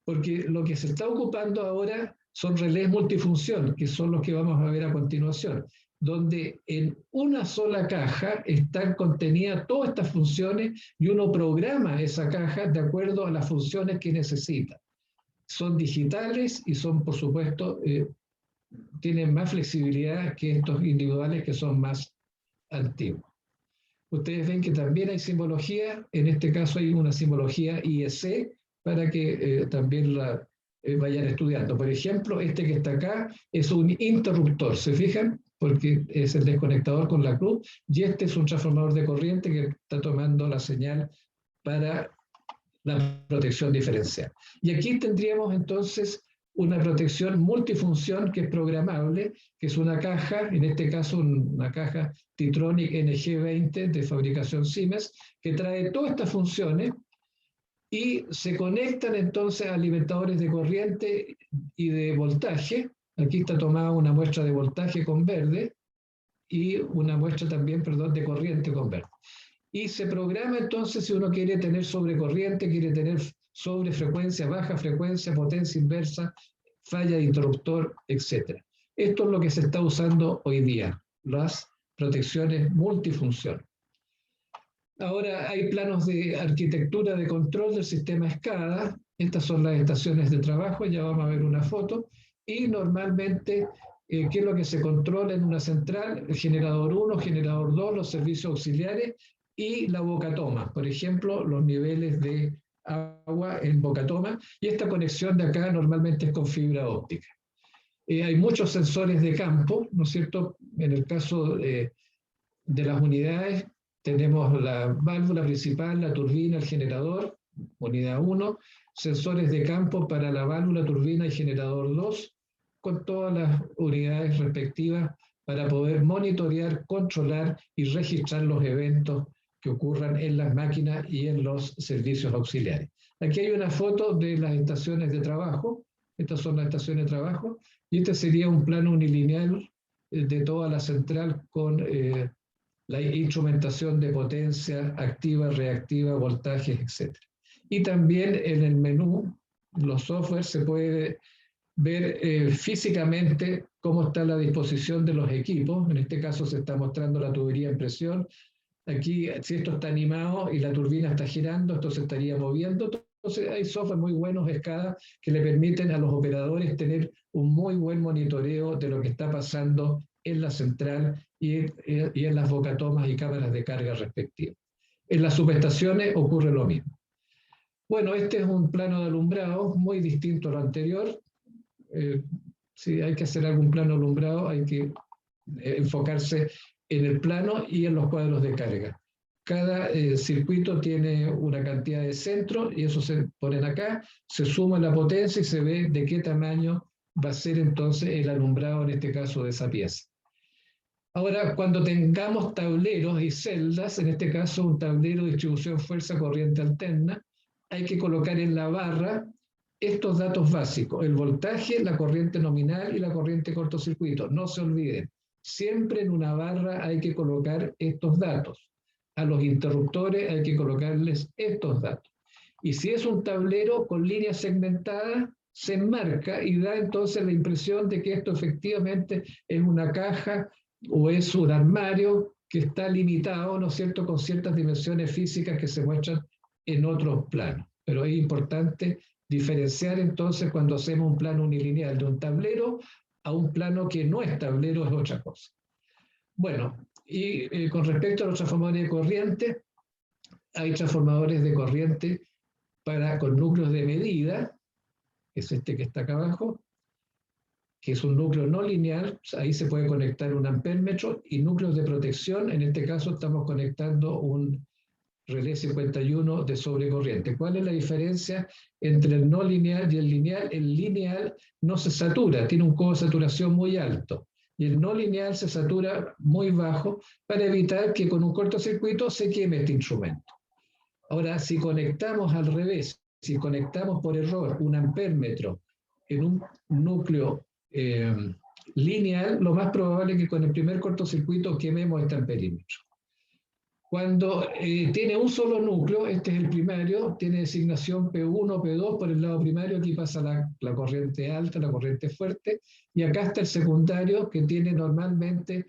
Porque lo que se está ocupando ahora son relés multifunción, que son los que vamos a ver a continuación, donde en una sola caja están contenidas todas estas funciones y uno programa esa caja de acuerdo a las funciones que necesita. Son digitales y son, por supuesto, tienen más flexibilidad que estos individuales que son más antiguos. Ustedes ven que también hay simbología, en este caso hay una simbología IEC, para que también la vayan estudiando. Por ejemplo, este que está acá es un interruptor, ¿se fijan? Porque es el desconectador con la cruz, y este es un transformador de corriente que está tomando la señal para la protección diferencial. Y aquí tendríamos entonces una protección multifunción que es programable, que es una caja, en este caso una caja Titronic NG20 de fabricación Siemens, que trae todas estas funciones y se conectan entonces a alimentadores de corriente y de voltaje. Aquí está tomada una muestra de voltaje con verde y una muestra también, perdón, de corriente con verde. Y se programa entonces si uno quiere tener sobrecorriente, quiere tener sobrefrecuencia, baja frecuencia, potencia inversa, falla de interruptor, etc. Esto es lo que se está usando hoy día, las protecciones multifunción. Ahora hay planos de arquitectura de control del sistema SCADA. Estas son las estaciones de trabajo, ya vamos a ver una foto. Y normalmente, ¿qué es lo que se controla en una central? El generador 1, generador 2, los servicios auxiliares y la bocatoma. Por ejemplo, los niveles de agua en bocatoma. Y esta conexión de acá normalmente es con fibra óptica. Hay muchos sensores de campo, ¿no es cierto? En el caso de las unidades, tenemos la válvula principal, la turbina, el generador, unidad 1, sensores de campo para la válvula, turbina y generador 2, con todas las unidades respectivas para poder monitorear, controlar y registrar los eventos que ocurran en las máquinas y en los servicios auxiliares. Aquí hay una foto de las estaciones de trabajo. Estas son las estaciones de trabajo. Y este sería un plano unilineal de toda la central con la instrumentación de potencia activa, reactiva, voltajes, etc. Y también en el menú, los softwares, se puede ver físicamente cómo está la disposición de los equipos. En este caso se está mostrando la tubería en presión. Aquí, si esto está animado y la turbina está girando, esto se estaría moviendo. Entonces hay software muy buenos, SCADA, que le permiten a los operadores tener un muy buen monitoreo de lo que está pasando en la central y en las bocatomas y cámaras de carga respectivas. En las subestaciones ocurre lo mismo. Bueno, este es un plano de alumbrado muy distinto a lo anterior. Si hay que hacer algún plano alumbrado, hay que enfocarse en el plano y en los cuadros de carga. cada circuito tiene una cantidad de centros y eso se ponen acá, se suma la potencia y se ve de qué tamaño va a ser entonces el alumbrado, en este caso, de esa pieza. Ahora, cuando tengamos tableros y celdas, en este caso un tablero de distribución fuerza corriente alterna, hay que colocar en la barra estos datos básicos: el voltaje, la corriente nominal y la corriente cortocircuito. No se olviden, siempre en una barra hay que colocar estos datos. A los interruptores hay que colocarles estos datos. Y si es un tablero con líneas segmentadas, se enmarca y da entonces la impresión de que esto efectivamente es una caja o es un armario que está limitado, ¿no es cierto?, con ciertas dimensiones físicas que se muestran en otros planos. Pero es importante diferenciar entonces cuando hacemos un plano unilineal de un tablero a un plano que no es tablero, es otra cosa. Bueno, y con respecto a los transformadores de corriente, hay transformadores de corriente con núcleos de medida, que es este que está acá abajo, que es un núcleo no lineal, ahí se puede conectar un ampérmetro, y núcleos de protección, en este caso estamos conectando un relé 51 de sobrecorriente. ¿Cuál es la diferencia entre el no lineal y el lineal? El lineal no se satura, tiene un codo de saturación muy alto, y el no lineal se satura muy bajo para evitar que con un cortocircuito se queme este instrumento. Ahora, si conectamos al revés, si conectamos por error un ampérmetro en un núcleo lineal, lo más probable es que con el primer cortocircuito quememos este amperímetro. Cuando tiene un solo núcleo, este es el primario, tiene designación P1, P2 por el lado primario, aquí pasa la corriente alta, la corriente fuerte, y acá está el secundario, que tiene normalmente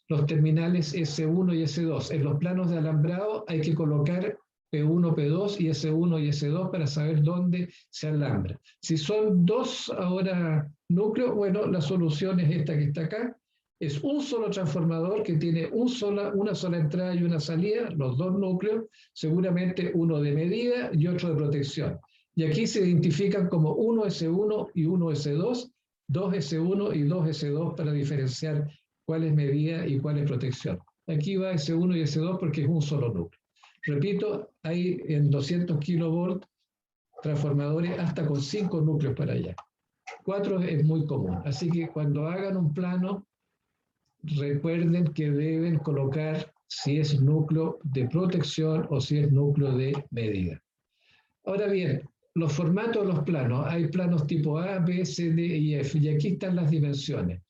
los terminales S1 y S2. En los planos de alambrado hay que colocar P1, P2 y S1 y S2 para saber dónde se alambra. Si son dos ahora núcleos, bueno, la solución es esta que está acá. Es un solo transformador que tiene una sola entrada y una salida, los dos núcleos, seguramente uno de medida y otro de protección. Y aquí se identifican como 1S1 y 1S2, 2S1 y 2S2 para diferenciar cuál es medida y cuál es protección. Aquí va S1 y S2 porque es un solo núcleo. Repito, hay en 200 kV transformadores hasta con 5 núcleos para allá. 4 es muy común. Así que cuando hagan un plano, recuerden que deben colocar si es núcleo de protección o si es núcleo de medida. Ahora bien, los formatos de los planos. Hay planos tipo A, B, C, D y F. Y aquí están las dimensiones.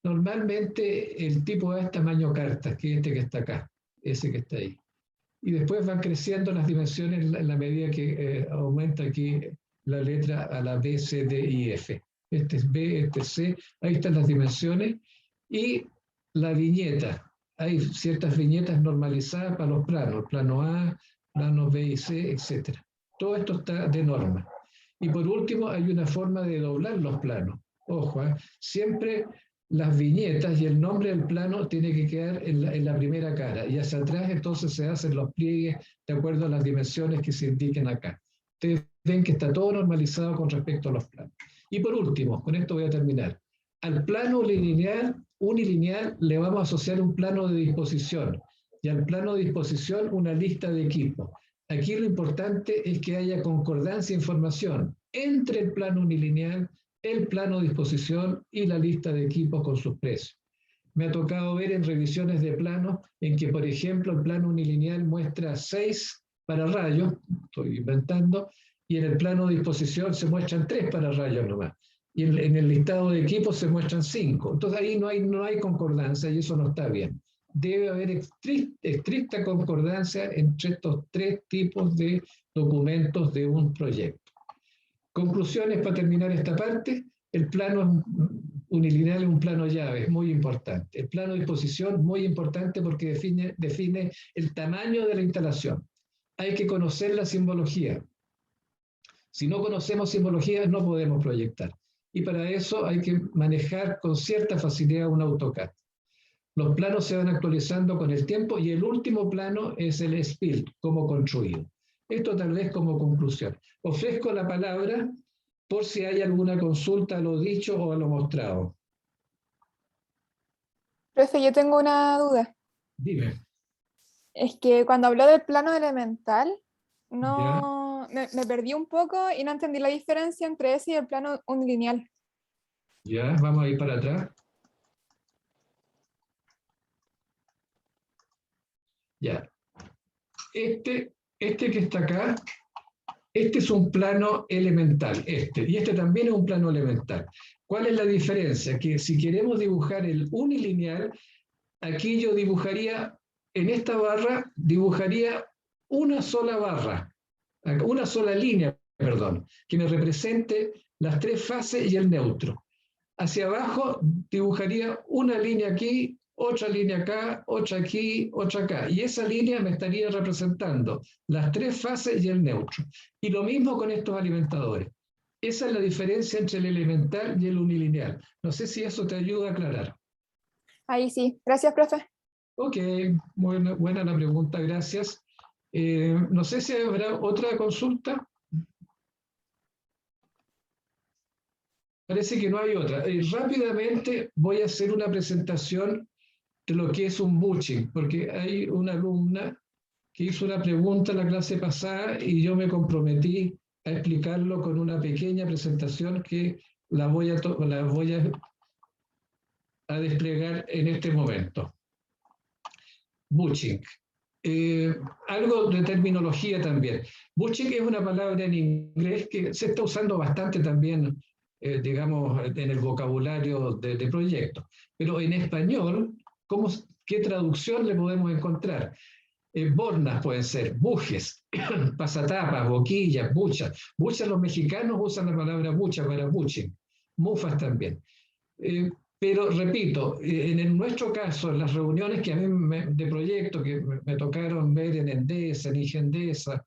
Normalmente el tipo A es tamaño carta, que es este que está acá, ese que está ahí. Y después van creciendo las dimensiones en la medida que aumenta aquí la letra a la B, C, D y F. Este es B, este es C, ahí están las dimensiones. Y la viñeta. Hay ciertas viñetas normalizadas para los planos, plano A, plano B y C, etc. Todo esto está de norma. Y por último, hay una forma de doblar los planos. Ojo, siempre las viñetas y el nombre del plano tiene que quedar en la primera cara, y hacia atrás entonces se hacen los pliegues de acuerdo a las dimensiones que se indiquen acá. Ustedes ven que está todo normalizado con respecto a los planos. Y por último, con esto voy a terminar. Al plano unilineal le vamos a asociar un plano de disposición, y al plano de disposición una lista de equipos. Aquí lo importante es que haya concordancia de información entre el plano unilineal, el plano de disposición y la lista de equipos con sus precios. Me ha tocado ver en revisiones de planos en que, por ejemplo, el plano unilineal muestra 6 pararrayos, estoy inventando, y en el plano de disposición se muestran 3 pararrayos nomás. Y en el listado de equipos se muestran 5. Entonces ahí no hay concordancia y eso no está bien. Debe haber estricta concordancia entre estos 3 tipos de documentos de un proyecto. Conclusiones para terminar esta parte. El plano unilineal es un plano llave, es muy importante. El plano de disposición, muy importante porque define el tamaño de la instalación. Hay que conocer la simbología. Si no conocemos simbología, no podemos proyectar. Y para eso hay que manejar con cierta facilidad un AutoCAD. Los planos se van actualizando con el tiempo y el último plano es el SPIL, cómo construido. Esto tal vez como conclusión. Ofrezco la palabra por si hay alguna consulta a lo dicho o a lo mostrado. Profe, yo tengo una duda. Dime. Es que cuando habló del plano elemental, ¿Ya? no me perdí un poco y no entendí la diferencia entre ese y el plano unilineal. Ya, vamos a ir para atrás. Ya. Este que está acá, este es un plano elemental, y este también es un plano elemental. ¿Cuál es la diferencia? Que si queremos dibujar el unilineal, aquí yo dibujaría, en esta barra, dibujaría una sola barra, una sola línea, perdón, que me represente las tres fases y el neutro. Hacia abajo dibujaría una línea aquí, otra línea acá, otra aquí, otra acá. Y esa línea me estaría representando las tres fases y el neutro. Y lo mismo con estos alimentadores. Esa es la diferencia entre el elemental y el unilineal. No sé si eso te ayuda a aclarar. Ahí sí. Gracias, profe. Ok, buena la pregunta, gracias. No sé si habrá otra consulta. Parece que no hay otra. Rápidamente voy a hacer una presentación de lo que es un bushing, porque hay una alumna que hizo una pregunta en la clase pasada y yo me comprometí a explicarlo con una pequeña presentación que la voy a desplegar en este momento. Bushing. Algo de terminología también. Bushing es una palabra en inglés que se está usando bastante también, digamos, en el vocabulario de proyectos. Pero en español, ¿qué traducción le podemos encontrar? Bornas pueden ser, bujes, pasatapas, boquillas, buchas. Buchas, los mexicanos usan la palabra bucha para bushing. Mufas también. Pero repito, en nuestro caso, en las reuniones que a mí de proyecto que me tocaron ver en Endesa, en Ingendesa,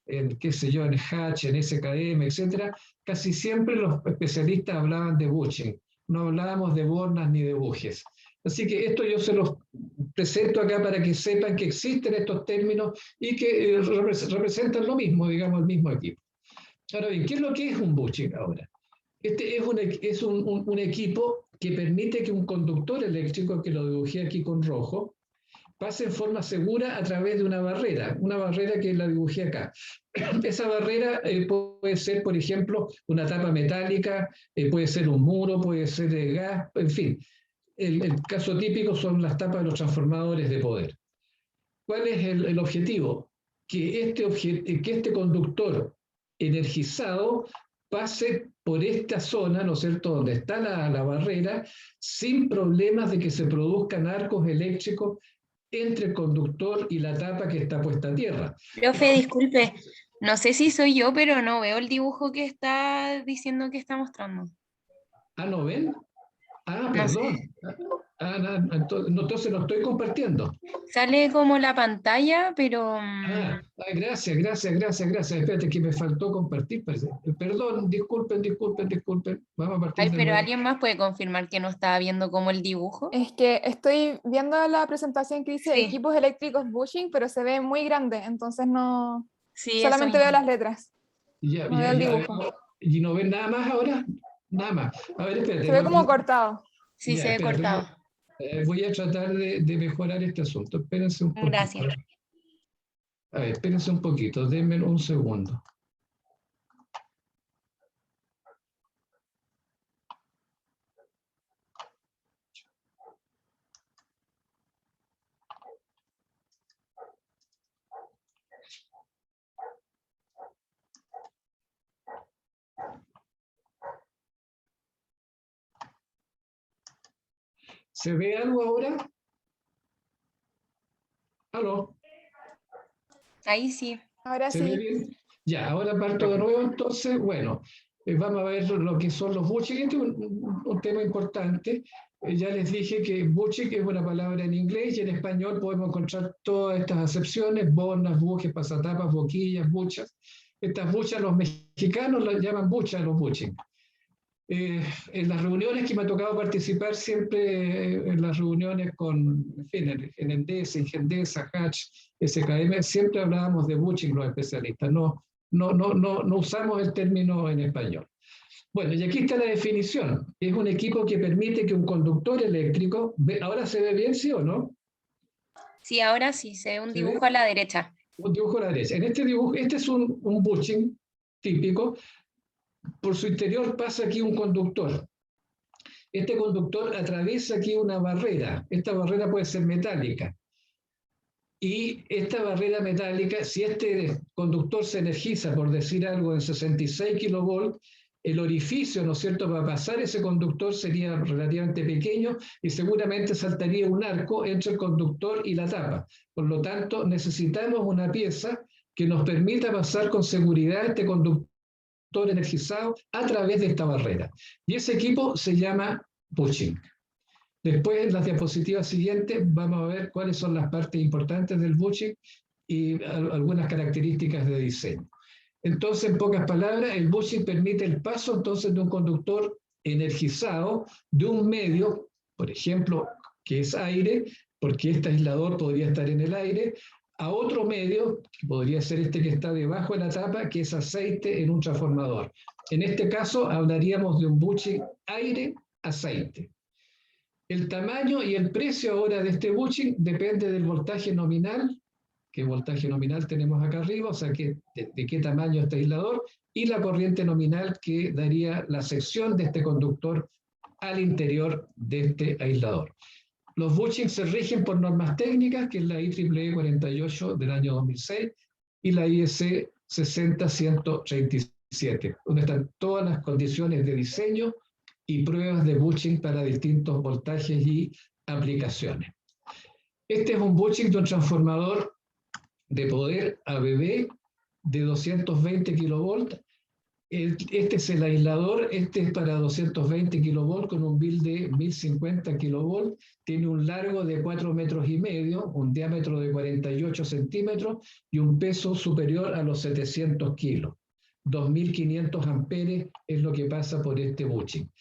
en qué sé yo, en Hatch, en SKM, etcétera, casi siempre los especialistas hablaban de bushing, no hablábamos de bornas ni de bujes. Así que esto yo se los presento acá para que sepan que existen estos términos y que representan lo mismo, digamos, el mismo equipo. Ahora bien, ¿qué es lo que es un bushing ahora? Este es un equipo que permite que un conductor eléctrico, que lo dibujé aquí con rojo, pase en forma segura a través de una barrera que la dibujé acá. Esa barrera puede ser, por ejemplo, una tapa metálica, puede ser un muro, puede ser de gas, en fin. El caso típico son las tapas de los transformadores de poder. ¿Cuál es el objetivo? Que este conductor energizado pase por esta zona, ¿no es cierto?, donde está la barrera, sin problemas de que se produzcan arcos eléctricos entre el conductor y la tapa que está puesta a tierra. Profe, disculpe, no sé si soy yo, pero no veo el dibujo que está diciendo que está mostrando. Ah, ¿no ven? Ah, No perdón. sé. Entonces lo estoy compartiendo. Sale como la pantalla, pero Gracias. Espérate, que me faltó compartir. Parece. Perdón, disculpen. Vamos a partir ay, de pero nuevo. alguien más puede confirmar que no estaba viendo como el dibujo. Es que estoy viendo la presentación que dice Sí. equipos eléctricos bushing, pero se ve muy grande, entonces no. Sí, Solamente eso veo mismo. las letras. Ya, No veo el dibujo. ¿Y no ven nada más ahora? Nada más. A ver, espérate. Se ve como cortado. Sí, Ya, se ve espérate, cortado. voy a tratar de mejorar este asunto. Espérense un poquito. Gracias. A ver, espérense un poquito. Denme un segundo. ¿Se ve algo ahora? ¿Aló? Ahí sí. Ahora ¿Se ve sí. bien? Ya, ahora parto de nuevo. Entonces, bueno, vamos a ver lo que son los bushing. Este es un tema importante. Ya les dije que bushing es una palabra en inglés y en español podemos encontrar todas estas acepciones: bornas, bujes, pasatapas, boquillas, buchas. Estas buchas los mexicanos las llaman buchas los bushing. En las reuniones que me ha tocado participar, siempre en las reuniones con, en Endesa, Ingendesa, Hatch, SKM, siempre hablábamos de bushing los especialistas, no usamos el término en español. Bueno, y aquí está la definición. Es un equipo que permite que un conductor eléctrico, ¿ahora se ve bien, sí o no? Sí, ahora sí, se ve un ¿Se dibujo ve? a la derecha. Un dibujo a la derecha. En este dibujo, este es un bushing típico. Por su interior pasa aquí un conductor. Este conductor atraviesa aquí una barrera. Esta barrera puede ser metálica. Y esta barrera metálica, si este conductor se energiza, por decir algo, en 66 kilovolts, el orificio, ¿no es cierto?, para pasar ese conductor sería relativamente pequeño y seguramente saltaría un arco entre el conductor y la tapa. Por lo tanto, necesitamos una pieza que nos permita pasar con seguridad este conductor energizado a través de esta barrera. Y ese equipo se llama bushing. Después, en las diapositivas siguientes, vamos a ver cuáles son las partes importantes del bushing y algunas características de diseño. Entonces, en pocas palabras, el bushing permite el paso entonces de un conductor energizado de un medio, por ejemplo, que es aire, porque este aislador podría estar en el aire, a otro medio, que podría ser este que está debajo de la tapa, que es aceite en un transformador. En este caso, hablaríamos de un bushing aire-aceite. El tamaño y el precio ahora de este bushing depende del voltaje nominal, qué voltaje nominal tenemos acá arriba, o sea, de qué tamaño este aislador, y la corriente nominal que daría la sección de este conductor al interior de este aislador. Los bushings se rigen por normas técnicas, que es la IEEE 48 del año 2006 y la IEC 60137, donde están todas las condiciones de diseño y pruebas de bushing para distintos voltajes y aplicaciones. Este es un bushing de un transformador de poder ABB de 220 kilovolts. Este es el aislador, este es para 220 kilovolts con un bill de 1050 kilovolts, tiene un largo de 4,5 metros, un diámetro de 48 centímetros y un peso superior a los 700 kilos. 2500 amperes es lo que pasa por este bushing.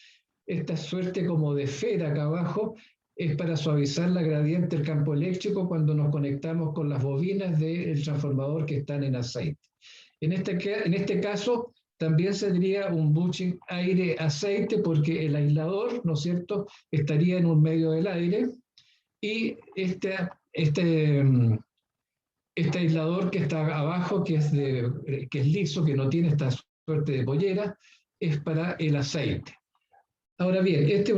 Esta suerte como de esfera acá abajo es para suavizar la gradiente del campo eléctrico cuando nos conectamos con las bobinas del transformador que están en aceite. En este caso, también sería un bushing aire-aceite porque el aislador, ¿no es cierto?, estaría en un medio del aire y este aislador que está abajo, que es liso, que no tiene esta suerte de pollera, es para el aceite. Ahora bien, este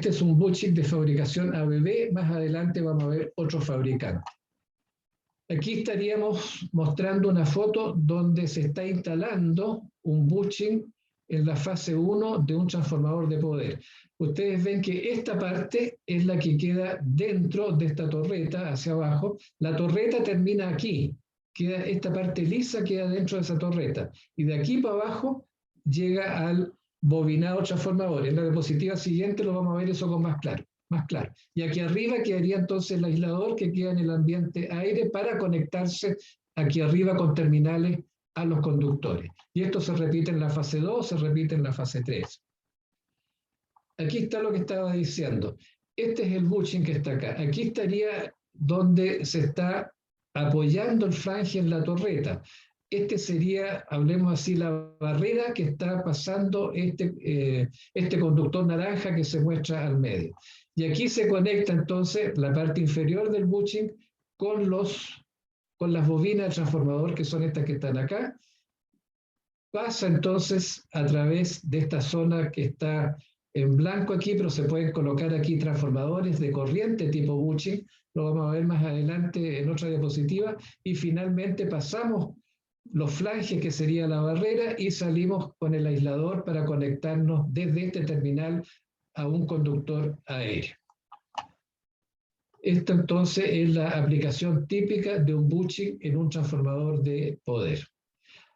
es un bushing de fabricación ABB, más adelante vamos a ver otro fabricante. Aquí estaríamos mostrando una foto donde se está instalando un bushing en la fase 1 de un transformador de poder. Ustedes ven que esta parte es la que queda dentro de esta torreta, hacia abajo. La torreta termina aquí, esta parte lisa queda dentro de esa torreta. Y de aquí para abajo llega al bobinado transformador. En la diapositiva siguiente lo vamos a ver eso con más claro. Y aquí arriba quedaría entonces el aislador que queda en el ambiente aire para conectarse aquí arriba con terminales a los conductores. Y esto se repite en la fase 2, se repite en la fase 3. Aquí está lo que estaba diciendo. Este es el bushing que está acá. Aquí estaría donde se está apoyando el flange en la torreta. Este sería, hablemos así, la barrera que está pasando este conductor naranja que se muestra al medio. Y aquí se conecta entonces la parte inferior del bushing con las bobinas de transformador, que son estas que están acá. Pasa entonces a través de esta zona que está en blanco aquí, pero se pueden colocar aquí transformadores de corriente tipo bushing. Lo vamos a ver más adelante en otra diapositiva. Y finalmente pasamos los flanges, que sería la barrera, y salimos con el aislador para conectarnos desde este terminal a un conductor aéreo. Esto entonces es la aplicación típica de un bushing en un transformador de poder.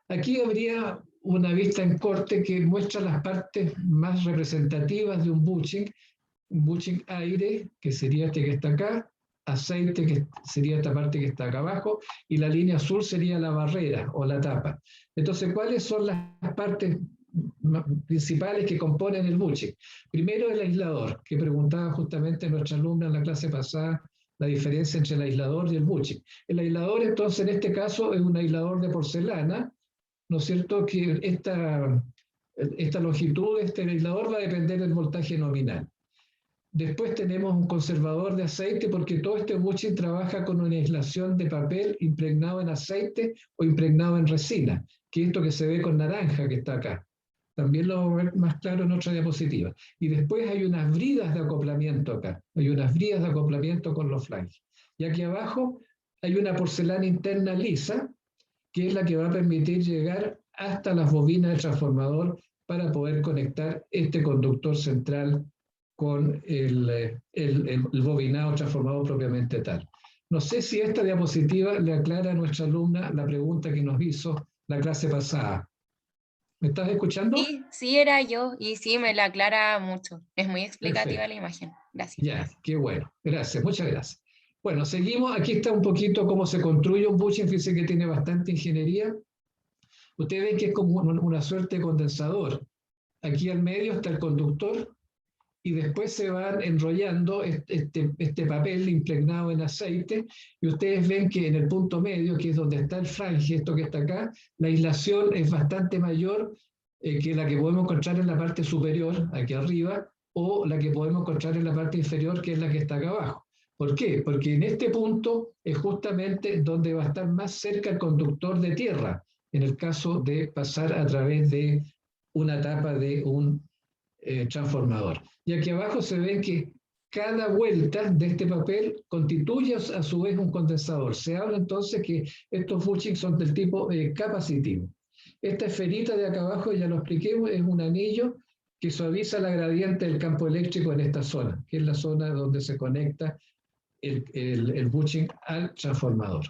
Aquí habría una vista en corte que muestra las partes más representativas de un bushing aire, que sería este que está acá, aceite, que sería esta parte que está acá abajo, y la línea azul sería la barrera o la tapa. Entonces, ¿cuáles son las partes principales que componen el bushing? Primero, el aislador, que preguntaba justamente nuestra alumna en la clase pasada la diferencia entre el aislador y el bushing. El aislador, entonces, en este caso, es un aislador de porcelana, ¿no es cierto?, que esta longitud de este aislador va a depender del voltaje nominal. Después tenemos un conservador de aceite, porque todo este bushing trabaja con una aislación de papel impregnado en aceite o impregnado en resina, que es esto que se ve con naranja que está acá. También lo vamos a ver más claro en otra diapositiva. Y después hay unas bridas de acoplamiento acá. Hay unas bridas de acoplamiento con los flanges. Y aquí abajo hay una porcelana interna lisa, que es la que va a permitir llegar hasta las bobinas del transformador para poder conectar este conductor central con el bobinado transformador propiamente tal. No sé si esta diapositiva le aclara a nuestra alumna la pregunta que nos hizo la clase pasada. ¿Me estás escuchando? Sí, sí era yo y sí me la aclara mucho. Es muy explicativa Perfecto. la imagen. Gracias. Ya, qué bueno. Gracias, muchas gracias. Bueno, seguimos. Aquí está un poquito cómo se construye un bushing. Fíjense que tiene bastante ingeniería. Ustedes ven que es como una suerte de condensador. Aquí al medio está el conductor y después se van enrollando este papel impregnado en aceite y ustedes ven que en el punto medio, que es donde está el flange, esto que está acá, la aislación es bastante mayor que la que podemos encontrar en la parte superior, aquí arriba, o la que podemos encontrar en la parte inferior, que es la que está acá abajo. ¿Por qué? Porque en este punto es justamente donde va a estar más cerca el conductor de tierra, en el caso de pasar a través de una tapa de un transformador. Y aquí abajo se ve que cada vuelta de este papel constituye a su vez un condensador. Se habla entonces que estos bushings son del tipo capacitivo. Esta esferita de acá abajo, ya lo expliqué, es un anillo que suaviza la gradiente del campo eléctrico en esta zona, que es la zona donde se conecta el bushing al transformador.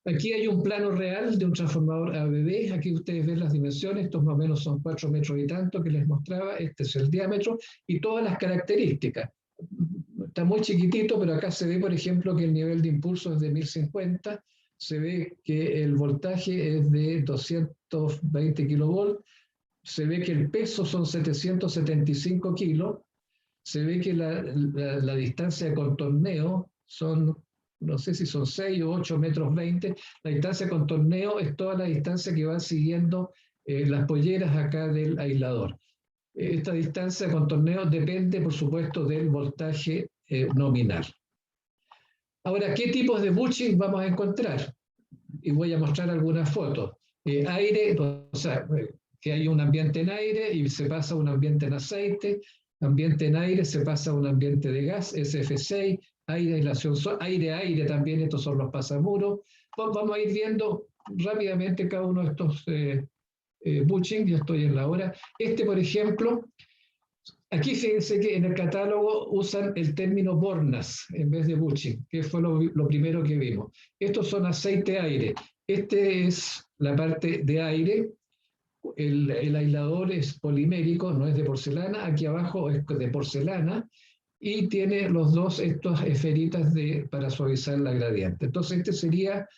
Aquí hay un plano real de un transformador ABB. Aquí ustedes ven las dimensiones. Estos más o menos son 4 metros y tanto que les mostraba. Este es el diámetro y todas las características. Está muy chiquitito, pero acá se ve, por ejemplo, que el nivel de impulso es de 1050. Se ve que el voltaje es de 220 kilovolts. Se ve que el peso son 775 kilos. Se ve que la distancia de contorneo son, no sé si son 6 o 8 metros 20. La distancia de contorneo es toda la distancia que van siguiendo las polleras acá del aislador. Esta distancia de contorneo depende, por supuesto, del voltaje nominal. Ahora, ¿qué tipos de bushing vamos a encontrar? Y voy a mostrar algunas fotos. Aire, o sea, que hay un ambiente en aire y se pasa a un ambiente en aceite. Ambiente en aire se pasa a un ambiente de gas, SF6, aire, aislación, aire-aire también, estos son los pasamuros. Vamos a ir viendo rápidamente cada uno de estos bushing, ya estoy en la hora. Este, por ejemplo, aquí fíjense que en el catálogo usan el término bornas en vez de bushing, que fue lo primero que vimos. Estos son aceite-aire. Este es la parte de aire. El aislador es polimérico, no es de porcelana. Aquí abajo es de porcelana y tiene los dos estas esferitas para suavizar la gradiente. Entonces este sería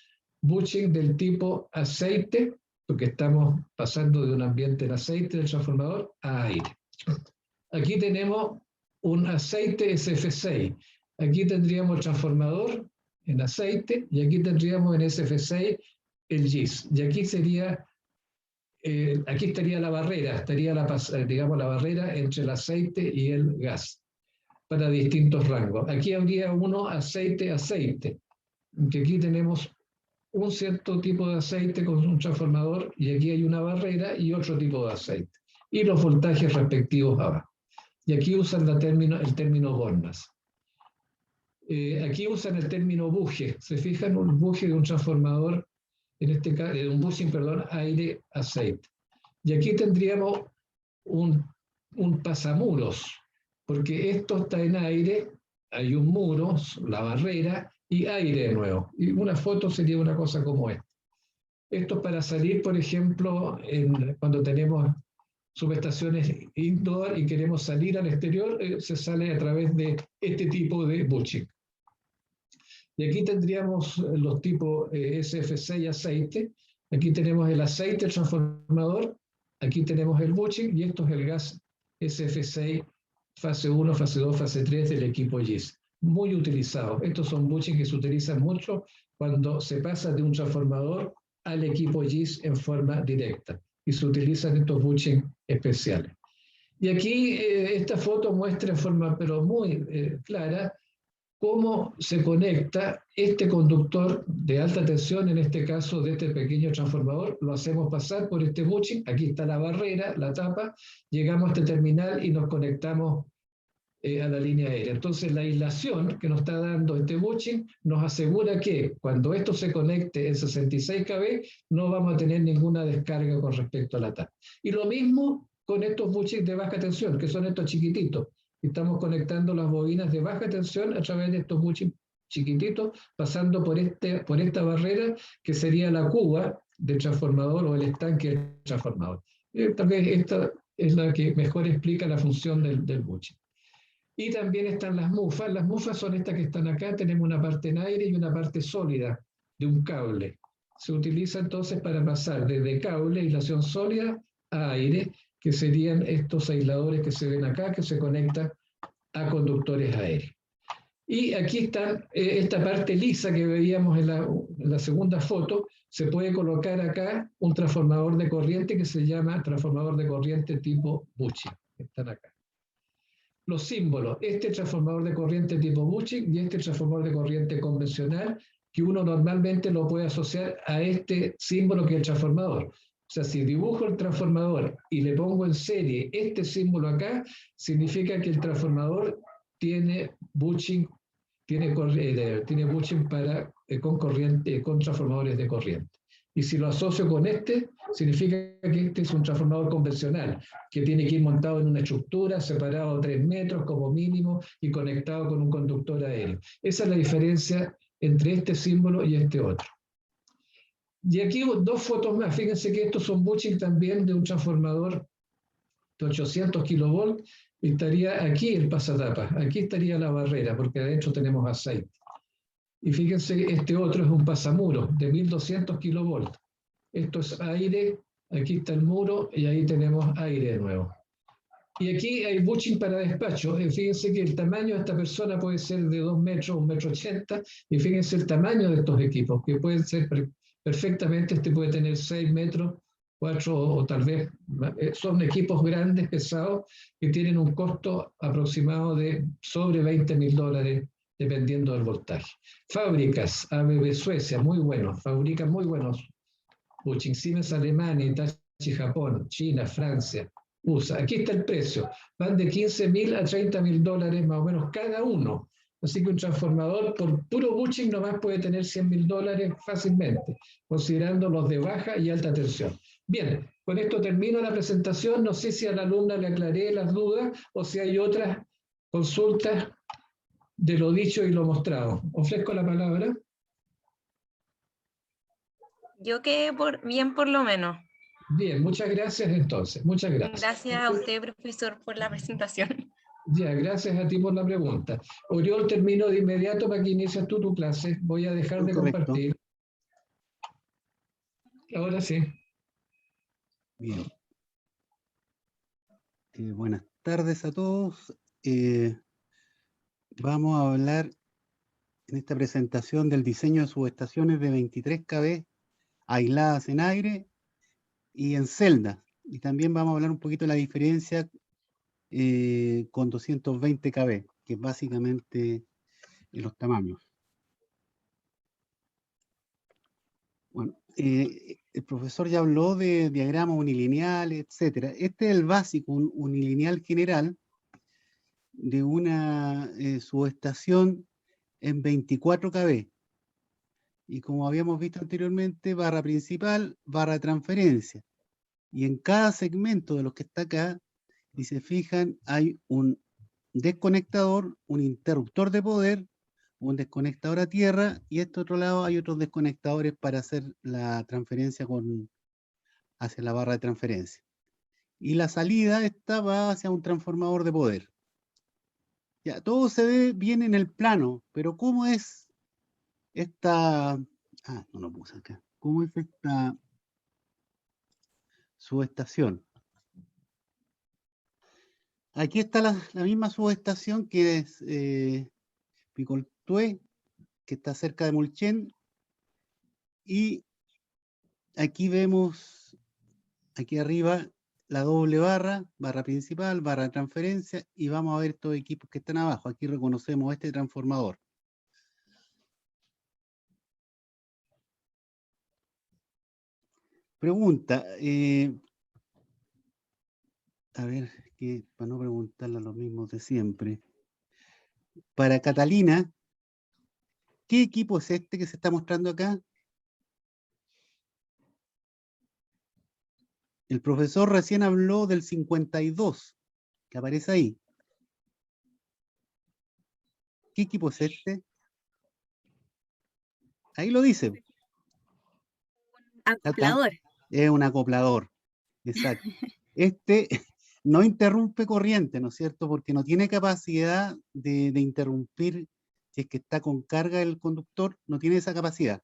bushing del tipo aceite, porque estamos pasando de un ambiente en aceite del transformador a aire. Aquí tenemos un aceite SF6. Aquí tendríamos el transformador en aceite y aquí tendríamos en SF6 el GIS. Y aquí sería... aquí estaría la barrera, digamos la barrera entre el aceite y el gas para distintos rangos. Aquí habría uno aceite-aceite, que aquí tenemos un cierto tipo de aceite con un transformador y aquí hay una barrera y otro tipo de aceite. Y los voltajes respectivos abajo. Y aquí usan el término bornas. Aquí usan el término buje. ¿Se fijan? Un buje de un transformador, en este caso, un bushing, perdón, aire-aceite. Y aquí tendríamos un pasamuros, porque esto está en aire, hay un muro, la barrera, y aire de nuevo. Y una foto sería una cosa como esta. Esto es para salir, por ejemplo, cuando tenemos subestaciones indoor y queremos salir al exterior, se sale a través de este tipo de bushing. Y aquí tendríamos los tipos SF6 aceite. Aquí tenemos el aceite, el transformador. Aquí tenemos el bushing y esto es el gas SF6 fase 1, fase 2, fase 3 del equipo GIS. Muy utilizado. Estos son bushing que se utilizan mucho cuando se pasa de un transformador al equipo GIS en forma directa. Y se utilizan estos bushing especiales. Y aquí esta foto muestra en forma pero muy clara cómo se conecta este conductor de alta tensión, en este caso de este pequeño transformador, lo hacemos pasar por este bushing, aquí está la barrera, la tapa, llegamos a este terminal y nos conectamos a la línea aérea. Entonces la aislación que nos está dando este bushing nos asegura que cuando esto se conecte en 66 kV no vamos a tener ninguna descarga con respecto a la tapa. Y lo mismo con estos bushings de baja tensión, que son estos chiquititos. Estamos conectando las bobinas de baja tensión a través de estos bushings chiquititos, pasando por esta barrera que sería la cuba del transformador o el estanque del transformador. Tal vez esta es la que mejor explica la función del bushing. Y también están las mufas. Las mufas son estas que están acá. Tenemos una parte en aire y una parte sólida de un cable. Se utiliza entonces para pasar desde cable, aislación sólida, a aire, que serían estos aisladores que se ven acá, que se conectan a conductores aéreos. Y aquí está esta parte lisa que veíamos en la segunda foto. Se puede colocar acá un transformador de corriente que se llama transformador de corriente tipo bushing. Están acá. Los símbolos, este transformador de corriente tipo bushing y este transformador de corriente convencional, que uno normalmente lo puede asociar a este símbolo que es el transformador. O sea, si dibujo el transformador y le pongo en serie este símbolo acá, significa que el transformador tiene bushing, tiene bushing con transformadores de corriente. Y si lo asocio con este, significa que este es un transformador convencional, que tiene que ir montado en una estructura, separado 3 metros como mínimo y conectado con un conductor aéreo. Esa es la diferencia entre este símbolo y este otro. Y aquí dos fotos más. Fíjense que estos son bushing también de un transformador de 800 kilovolts. Estaría aquí el pasatapas, aquí estaría la barrera, porque adentro tenemos aceite. Y fíjense, este otro es un pasamuro de 1200 kilovolts. Esto es aire, aquí está el muro y ahí tenemos aire de nuevo. Y aquí hay bushing para despacho. Fíjense que el tamaño de esta persona puede ser de 2 metros, 1,80 m, y fíjense el tamaño de estos equipos, que pueden ser perfectamente, este puede tener 6 metros, 4 o tal vez, son equipos grandes, pesados, que tienen un costo aproximado de sobre $20.000, dependiendo del voltaje. Fábricas, ABB Suecia, muy buenos, fabrican muy buenos bushing. Siemens Alemania, Hitachi Japón, China, Francia, USA. Aquí está el precio. Van de $15.000 a $30.000 más o menos cada uno. Así que un transformador por puro bushing nomás puede tener $100.000 fácilmente, considerando los de baja y alta tensión. Bien, con esto termino la presentación. No sé si a la alumna le aclaré las dudas o si hay otras consultas de lo dicho y lo mostrado. Ofrezco la palabra. Yo quedé bien por lo menos. Bien, muchas gracias entonces. Muchas gracias. Gracias a usted, profesor, por la presentación. Ya, gracias a ti por la pregunta. Oriol, termino de inmediato para que inicies tú tu clase. Voy a dejar de Correcto. compartir. Ahora sí. Bien. Buenas tardes a todos. Vamos a hablar en esta presentación del diseño de subestaciones de 23 kV aisladas en aire y en celdas. Y también vamos a hablar un poquito de la diferencia con 220 kV, que es básicamente los tamaños. Bueno, el profesor ya habló de diagramas unilineales, etcétera. Este es el básico, un unilineal general de una subestación en 24 kV. Y como habíamos visto anteriormente, barra principal, barra de transferencia. Y en cada segmento de los que está acá, si se fijan, hay un desconectador, un interruptor de poder, un desconectador a tierra, y este otro lado hay otros desconectadores para hacer la transferencia hacia la barra de transferencia. Y la salida esta va hacia un transformador de poder. Ya, todo se ve bien en el plano, pero ¿cómo es esta... no lo puse acá. ¿Cómo es esta subestación? Aquí está la misma subestación que es Picoltué, que está cerca de Mulchen, y aquí vemos, aquí arriba, la doble barra, barra principal, barra de transferencia, y vamos a ver estos equipos que están abajo. Aquí reconocemos este transformador. Pregunta, a ver, que para no preguntarle a los mismos de siempre. Para Catalina, ¿qué equipo es este que se está mostrando acá? El profesor recién habló del 52, que aparece ahí. ¿Qué equipo es este? Ahí lo dice. Acoplador. Es un acoplador, exacto. Este no interrumpe corriente, ¿no es cierto? Porque no tiene capacidad de interrumpir, si es que está con carga el conductor, no tiene esa capacidad.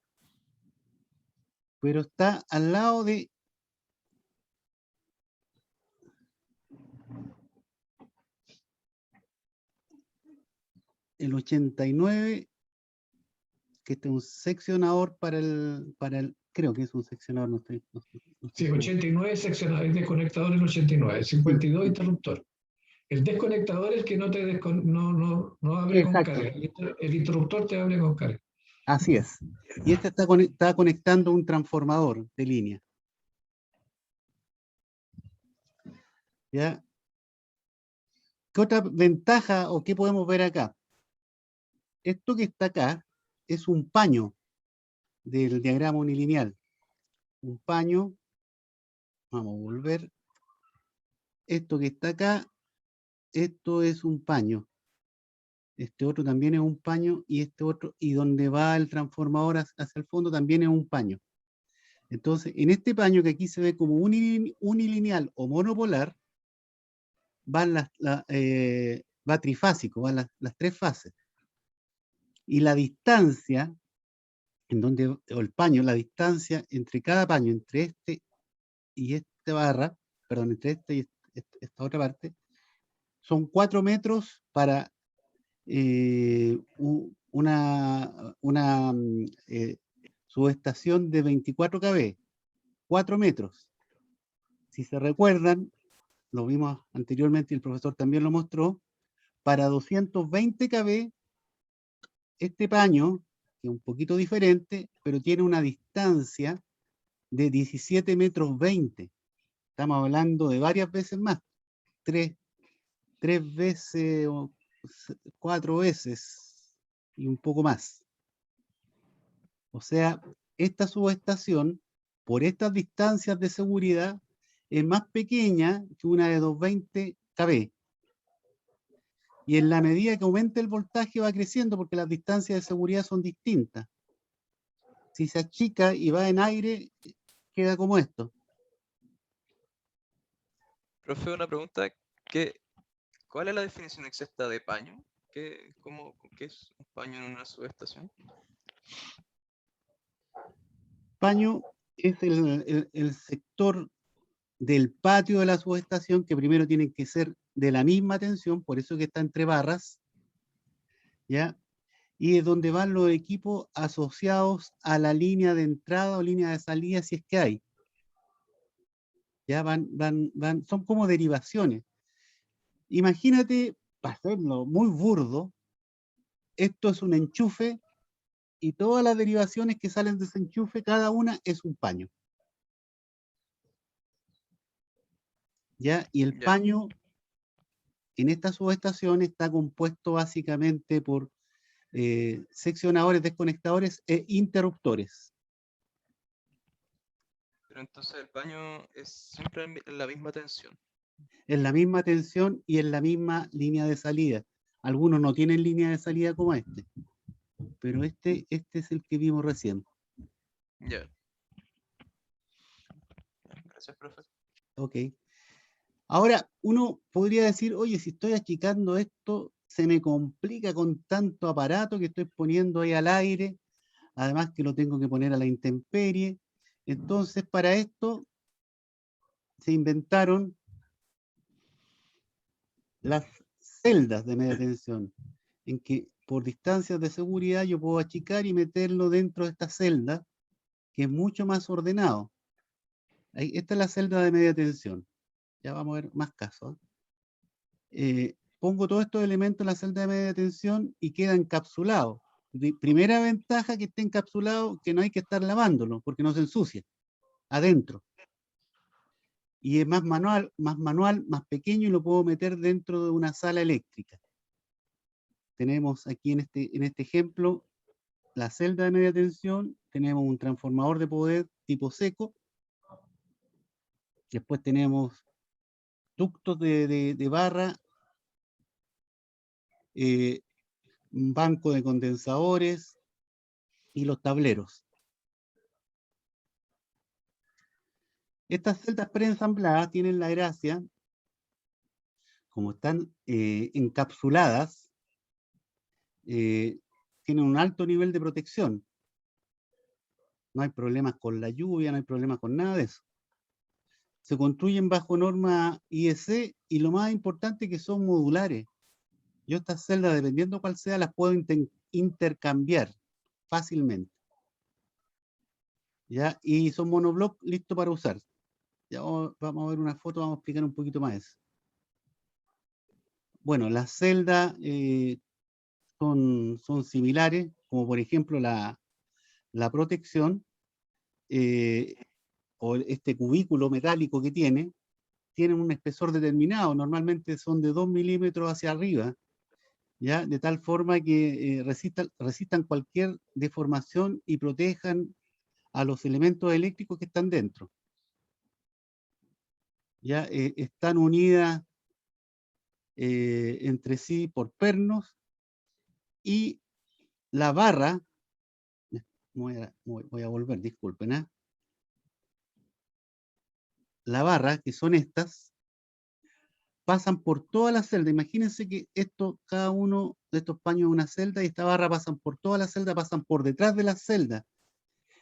Pero está al lado de... el 89, que este es un seccionador para el creo que es un seccionador, no estoy Sí, seguro. 89 seccionador, es desconectador el 89, 52 interruptor. El desconectador es el que no te no abre con Exacto. carga. El interruptor te abre con carga. Así es. Y este está conectando un transformador de línea. ¿Ya? ¿Qué otra ventaja o qué podemos ver acá? Esto que está acá es un paño del diagrama unilineal. Un paño. Vamos a volver. Esto que está acá, esto es un paño. Este otro también es un paño y este otro, y donde va el transformador hacia el fondo también es un paño. Entonces, en este paño que aquí se ve como unilineal o monopolar, va trifásico, van las tres fases. Y la distancia, o el paño, la distancia entre cada paño, entre este y esta barra, perdón, entre este y esta otra parte, son 4 metros para una subestación de 24 kV, 4 metros. Si se recuerdan, lo vimos anteriormente y el profesor también lo mostró, para 220 kV, este paño, que es un poquito diferente, pero tiene una distancia de 17 metros 20. Estamos hablando de varias veces más, tres veces o 4 veces y un poco más. O sea, esta subestación, por estas distancias de seguridad, es más pequeña que una de 220 kV. Y en la medida que aumente el voltaje va creciendo porque las distancias de seguridad son distintas. Si se achica y va en aire, queda como esto. Profe, una pregunta. ¿Cuál es la definición exacta de paño? ¿Qué es un paño en una subestación? Paño es el sector del patio de la subestación que primero tiene que ser de la misma tensión, por eso que está entre barras, ¿ya? Y es donde van los equipos asociados a la línea de entrada o línea de salida, si es que hay. Ya son como derivaciones. Imagínate, para hacerlo muy burdo, esto es un enchufe y todas las derivaciones que salen de ese enchufe, cada una es un paño. ¿Ya? Y el paño en esta subestación está compuesto básicamente por seccionadores, desconectadores e interruptores. Pero entonces el paño es siempre en la misma tensión. En la misma tensión y en la misma línea de salida. Algunos no tienen línea de salida como este, pero este es el que vimos recién. Ya. Gracias, profe. Ok. Ahora, uno podría decir, oye, si estoy achicando esto, se me complica con tanto aparato que estoy poniendo ahí al aire, además que lo tengo que poner a la intemperie. Entonces, para esto se inventaron las celdas de media tensión, en que por distancias de seguridad yo puedo achicar y meterlo dentro de esta celda, que es mucho más ordenado. Esta es la celda de media tensión. Ya vamos a ver más casos. Pongo todos estos elementos en la celda de media tensión y queda encapsulado. Primera ventaja que esté encapsulado, que no hay que estar lavándolo, porque no se ensucia, adentro. Y es más manual, más pequeño, y lo puedo meter dentro de una sala eléctrica. Tenemos aquí en este ejemplo la celda de media tensión, tenemos un transformador de poder tipo seco, después tenemos ductos de barra, un banco de condensadores y los tableros. Estas celdas preensambladas tienen la gracia, como están encapsuladas, tienen un alto nivel de protección. No hay problemas con la lluvia, no hay problemas con nada de eso. Se construyen bajo norma IEC y lo más importante es que son modulares. Yo estas celdas, dependiendo cuál sea, las puedo intercambiar fácilmente. ¿Ya? Y son monobloc listos para usar. Ya vamos a ver una foto, vamos a explicar un poquito más eso. Bueno, las celdas son similares, como por ejemplo la protección, o este cubículo metálico que tienen un espesor determinado, normalmente son de 2 milímetros hacia arriba, ¿ya? De tal forma que resistan cualquier deformación y protejan a los elementos eléctricos que están dentro. ¿Ya? Están unidas entre sí por pernos, y la barra, voy a volver, disculpen, ¿eh? La barra, que son estas, pasan por toda la celda. Imagínense que cada uno de estos paños es una celda, y esta barra pasan por toda la celda, pasan por detrás de la celda.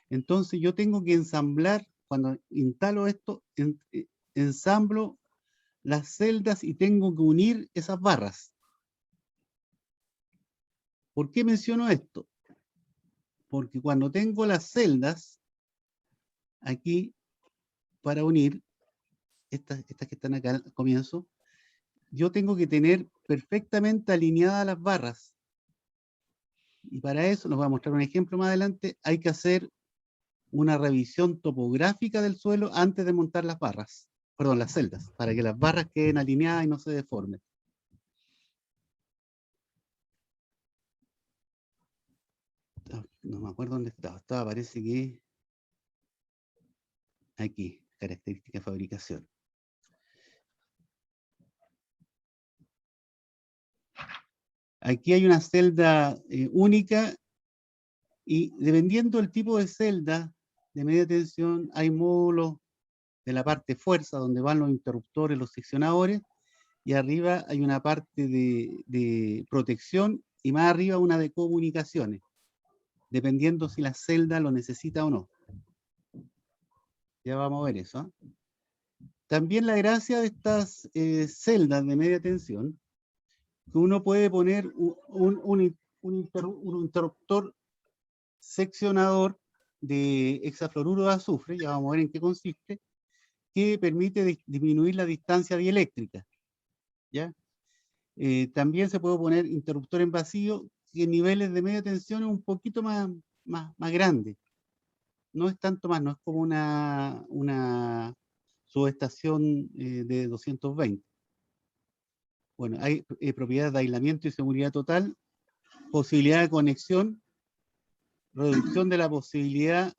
Entonces yo tengo que ensamblar, cuando instalo esto, ensamblo las celdas y tengo que unir esas barras. ¿Por qué menciono esto? Porque cuando tengo las celdas aquí para unir, estas que están acá al comienzo, yo tengo que tener perfectamente alineadas las barras. Y para eso, les voy a mostrar un ejemplo más adelante, hay que hacer una revisión topográfica del suelo antes de montar las barras, perdón, las celdas, para que las barras queden alineadas y no se deformen. No me acuerdo dónde estaba, parece que aquí, característica de fabricación. Aquí hay una celda única, y dependiendo del tipo de celda de media tensión, hay módulos de la parte fuerza, donde van los interruptores, los seccionadores, y arriba hay una parte de protección, y más arriba una de comunicaciones, dependiendo si la celda lo necesita o no. Ya vamos a ver eso, ¿eh? También la gracia de estas celdas de media tensión, que uno puede poner un interruptor seccionador de hexafluoruro de azufre, ya vamos a ver en qué consiste, que permite disminuir la distancia dieléctrica, ¿ya? También se puede poner interruptor en vacío, que en niveles de media tensión es un poquito más grande. No es tanto más, no es como una subestación de 220. Bueno, hay propiedades de aislamiento y seguridad total, posibilidad de conexión, reducción de la posibilidad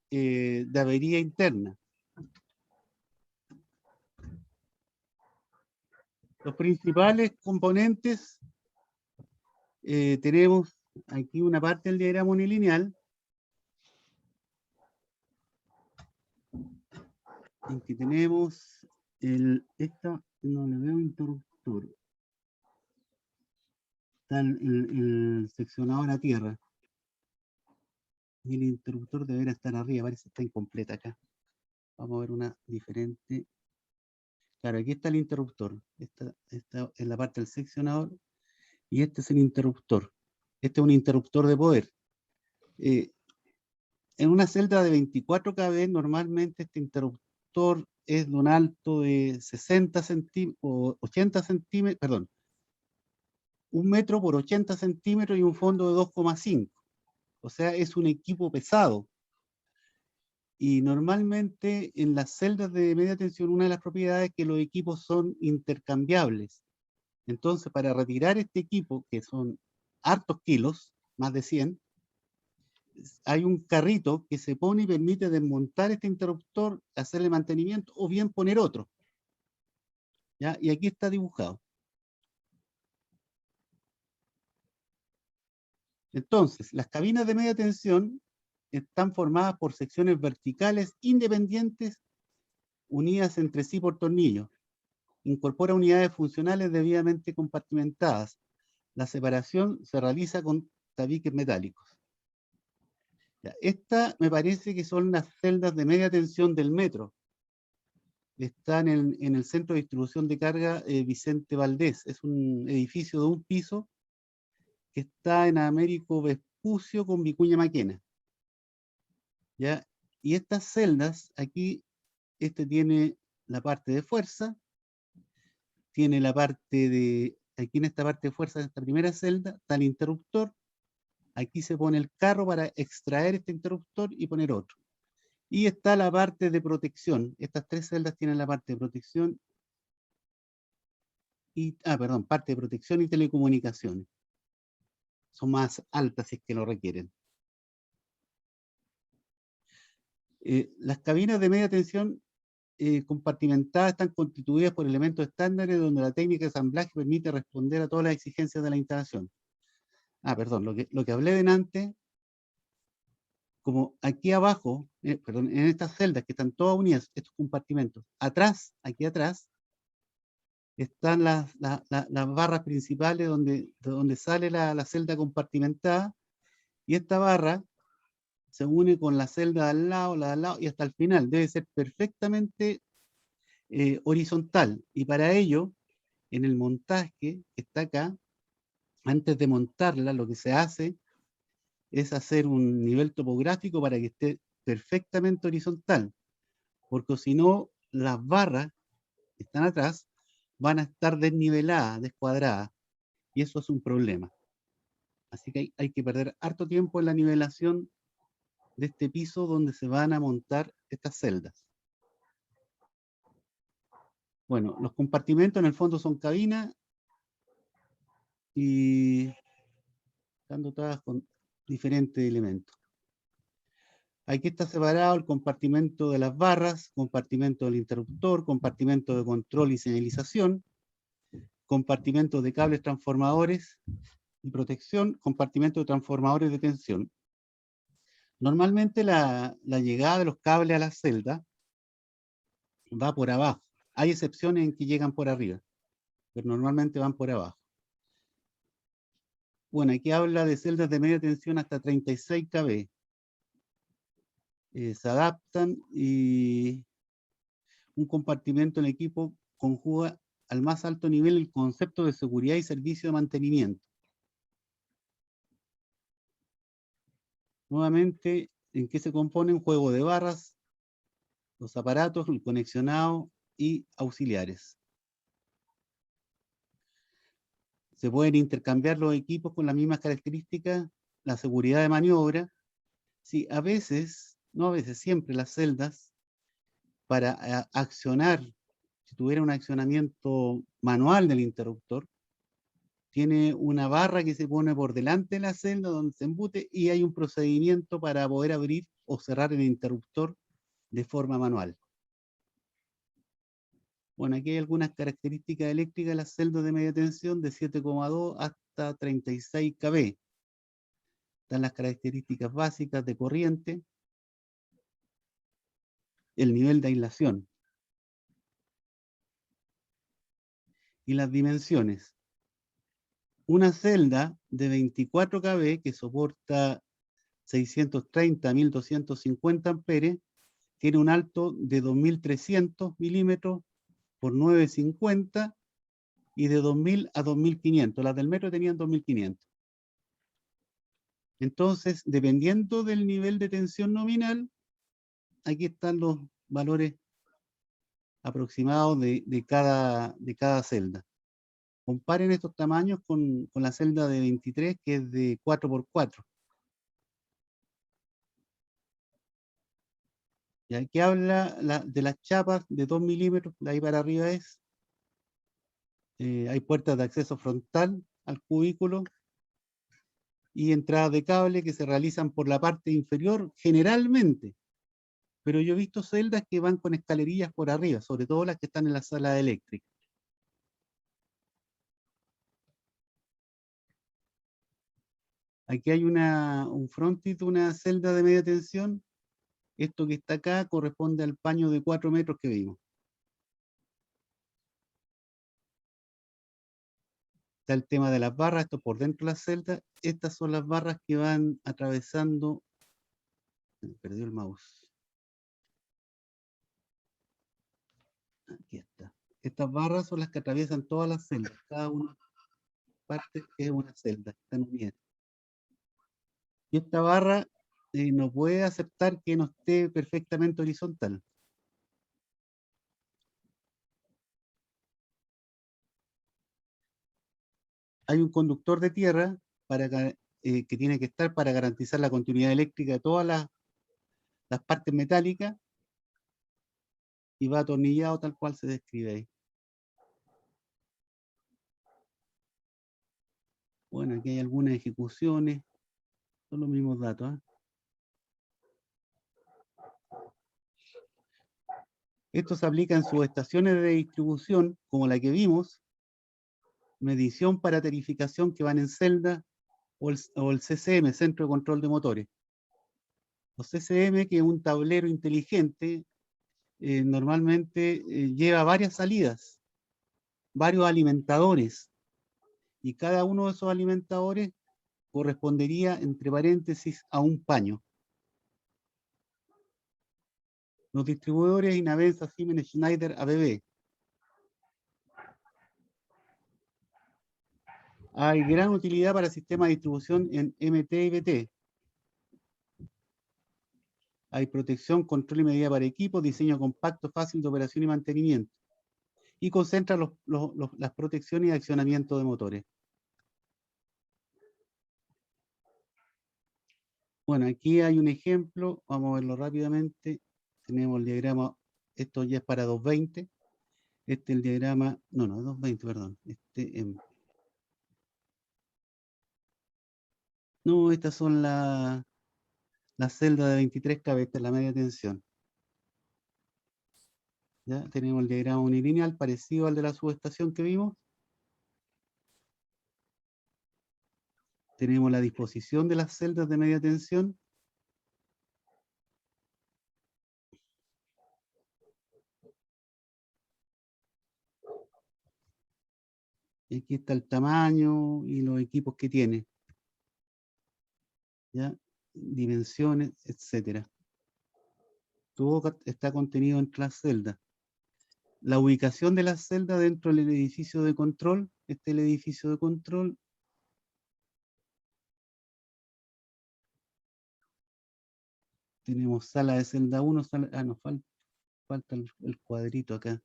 de avería interna. Los principales componentes, tenemos aquí una parte del diagrama unilineal, en que tenemos no le veo interruptor, está el seccionador a tierra, y el interruptor debería estar arriba, parece que está incompleta acá. Vamos a ver una diferente. Claro, aquí está el interruptor, esta es la parte del seccionador, y este es el interruptor. Este es un interruptor de poder. En una celda de 24 kV, normalmente este interruptor es de un alto de 60 centímetros, o 80 centímetros, perdón, 1 metro por 80 centímetros y un fondo de 2,5. O sea, es un equipo pesado. Y normalmente en las celdas de media tensión, una de las propiedades es que los equipos son intercambiables. Entonces, para retirar este equipo, que son hartos kilos, más de 100, hay un carrito que se pone y permite desmontar este interruptor, hacerle mantenimiento o bien poner otro. ¿Ya? Y aquí está dibujado. Entonces, las cabinas de media tensión están formadas por secciones verticales independientes unidas entre sí por tornillos. Incorpora unidades funcionales debidamente compartimentadas. La separación se realiza con tabiques metálicos. Ya, esta me parece que son las celdas de media tensión del metro. Están en el centro de distribución de carga Vicente Valdés. Es un edificio de un piso que está en Américo Vespucio con Vicuña Maquena. ¿Ya? Y estas celdas, aquí, este tiene la parte de fuerza, tiene la parte de, aquí en esta parte de fuerza, en esta primera celda, está el interruptor, aquí se pone el carro para extraer este interruptor y poner otro. Y está la parte de protección, estas tres celdas tienen la parte de protección y, parte de protección y telecomunicaciones. Son más altas si es que lo requieren. Las cabinas de media tensión compartimentadas están constituidas por elementos estándares donde la técnica de ensamblaje permite responder a todas las exigencias de la instalación. Perdón, lo que hablé delante, como aquí abajo, perdón, en estas celdas que están todas unidas, estos compartimentos, atrás, aquí atrás, están las barras principales de donde sale la celda compartimentada, y esta barra se une con la celda de al lado, la de al lado, y hasta el final. Debe ser perfectamente horizontal. Y para ello, en el montaje que está acá, antes de montarla, lo que se hace es hacer un nivel topográfico para que esté perfectamente horizontal. Porque si no, las barras que están atrás van a estar desniveladas, descuadradas. Y eso es un problema. Así que hay que perder harto tiempo en la nivelación de este piso donde se van a montar estas celdas. Bueno, los compartimentos en el fondo son cabinas y están dotadas con diferentes elementos. Aquí está separado el compartimento de las barras, compartimento del interruptor, compartimento de control y señalización, compartimento de cables transformadores y protección, compartimento de transformadores de tensión. Normalmente la llegada de los cables a la celda va por abajo. Hay excepciones en que llegan por arriba, pero normalmente van por abajo. Bueno, aquí habla de celdas de media tensión hasta 36 kV. Se adaptan y un compartimento en el equipo conjuga al más alto nivel el concepto de seguridad y servicio de mantenimiento. Nuevamente, ¿en qué se compone? Un juego de barras, los aparatos, el conexionado y auxiliares. Se pueden intercambiar los equipos con las mismas características, la seguridad de maniobra. Sí, a veces, no a veces, siempre las celdas, para accionar, si tuviera un accionamiento manual del interruptor, tiene una barra que se pone por delante de la celda donde se embute y hay un procedimiento para poder abrir o cerrar el interruptor de forma manual. Bueno, aquí hay algunas características eléctricas de las celdas de media tensión de 7,2 hasta 36 kV. Están las características básicas de corriente, el nivel de aislación y las dimensiones. Una celda de 24 kV que soporta 630 a 1250 amperes tiene un alto de 2300 milímetros por 950 y de 2000 a 2500. Las del metro tenían 2500. Entonces, dependiendo del nivel de tensión nominal, aquí están los valores aproximado de cada celda. Comparen estos tamaños con la celda de 23, que es de 4×4. Y aquí habla de las chapas de 2 milímetros, de ahí para arriba es. Hay puertas de acceso frontal al cubículo y entradas de cable que se realizan por la parte inferior generalmente. Pero yo he visto celdas que van con escalerillas por arriba, sobre todo las que están en la sala eléctrica. Aquí hay un frontis de una celda de media tensión. Esto que está acá corresponde al paño de 4 metros que vimos. Está el tema de las barras, esto por dentro de la celda. Estas son las barras que van atravesando. Me perdió el mouse. Aquí está. Estas barras son las que atraviesan todas las celdas. Cada una parte es una celda, están unidas. Y esta barra no puede aceptar que no esté perfectamente horizontal. Hay un conductor de tierra que tiene que estar para garantizar la continuidad eléctrica de todas las partes metálicas y va atornillado tal cual se describe ahí. Bueno, aquí hay algunas ejecuciones, son los mismos datos, ¿eh? Esto se aplica en subestaciones de distribución, como la que vimos, medición para tarificación que van en celda, o el CCM, Centro de Control de Motores. Los CCM, que es un tablero inteligente, normalmente lleva varias salidas, varios alimentadores, y cada uno de esos alimentadores correspondería, entre paréntesis, a un paño. Los distribuidores Inavensa, Siemens, Schneider, ABB. Hay gran utilidad para sistemas de distribución en MT y BT. Hay protección, control y medida para equipos, diseño compacto, fácil de operación y mantenimiento. Y concentra las protecciones y accionamiento de motores. Bueno, aquí hay un ejemplo, vamos a verlo rápidamente. Tenemos el diagrama, esto ya es para 220. Este es el diagrama, no, 220, perdón. No, estas son las celdas de 23 cabezas, la media tensión. ¿Ya? Tenemos el diagrama unilineal parecido al de la subestación que vimos. Tenemos la disposición de las celdas de media tensión. Y aquí está el tamaño y los equipos que tiene. ¿Ya? Dimensiones, etcétera. Todo está contenido entre las celdas. La ubicación de las celdas dentro del edificio de control. Este es el edificio de control. Tenemos sala de celda 1, nos falta el cuadrito acá.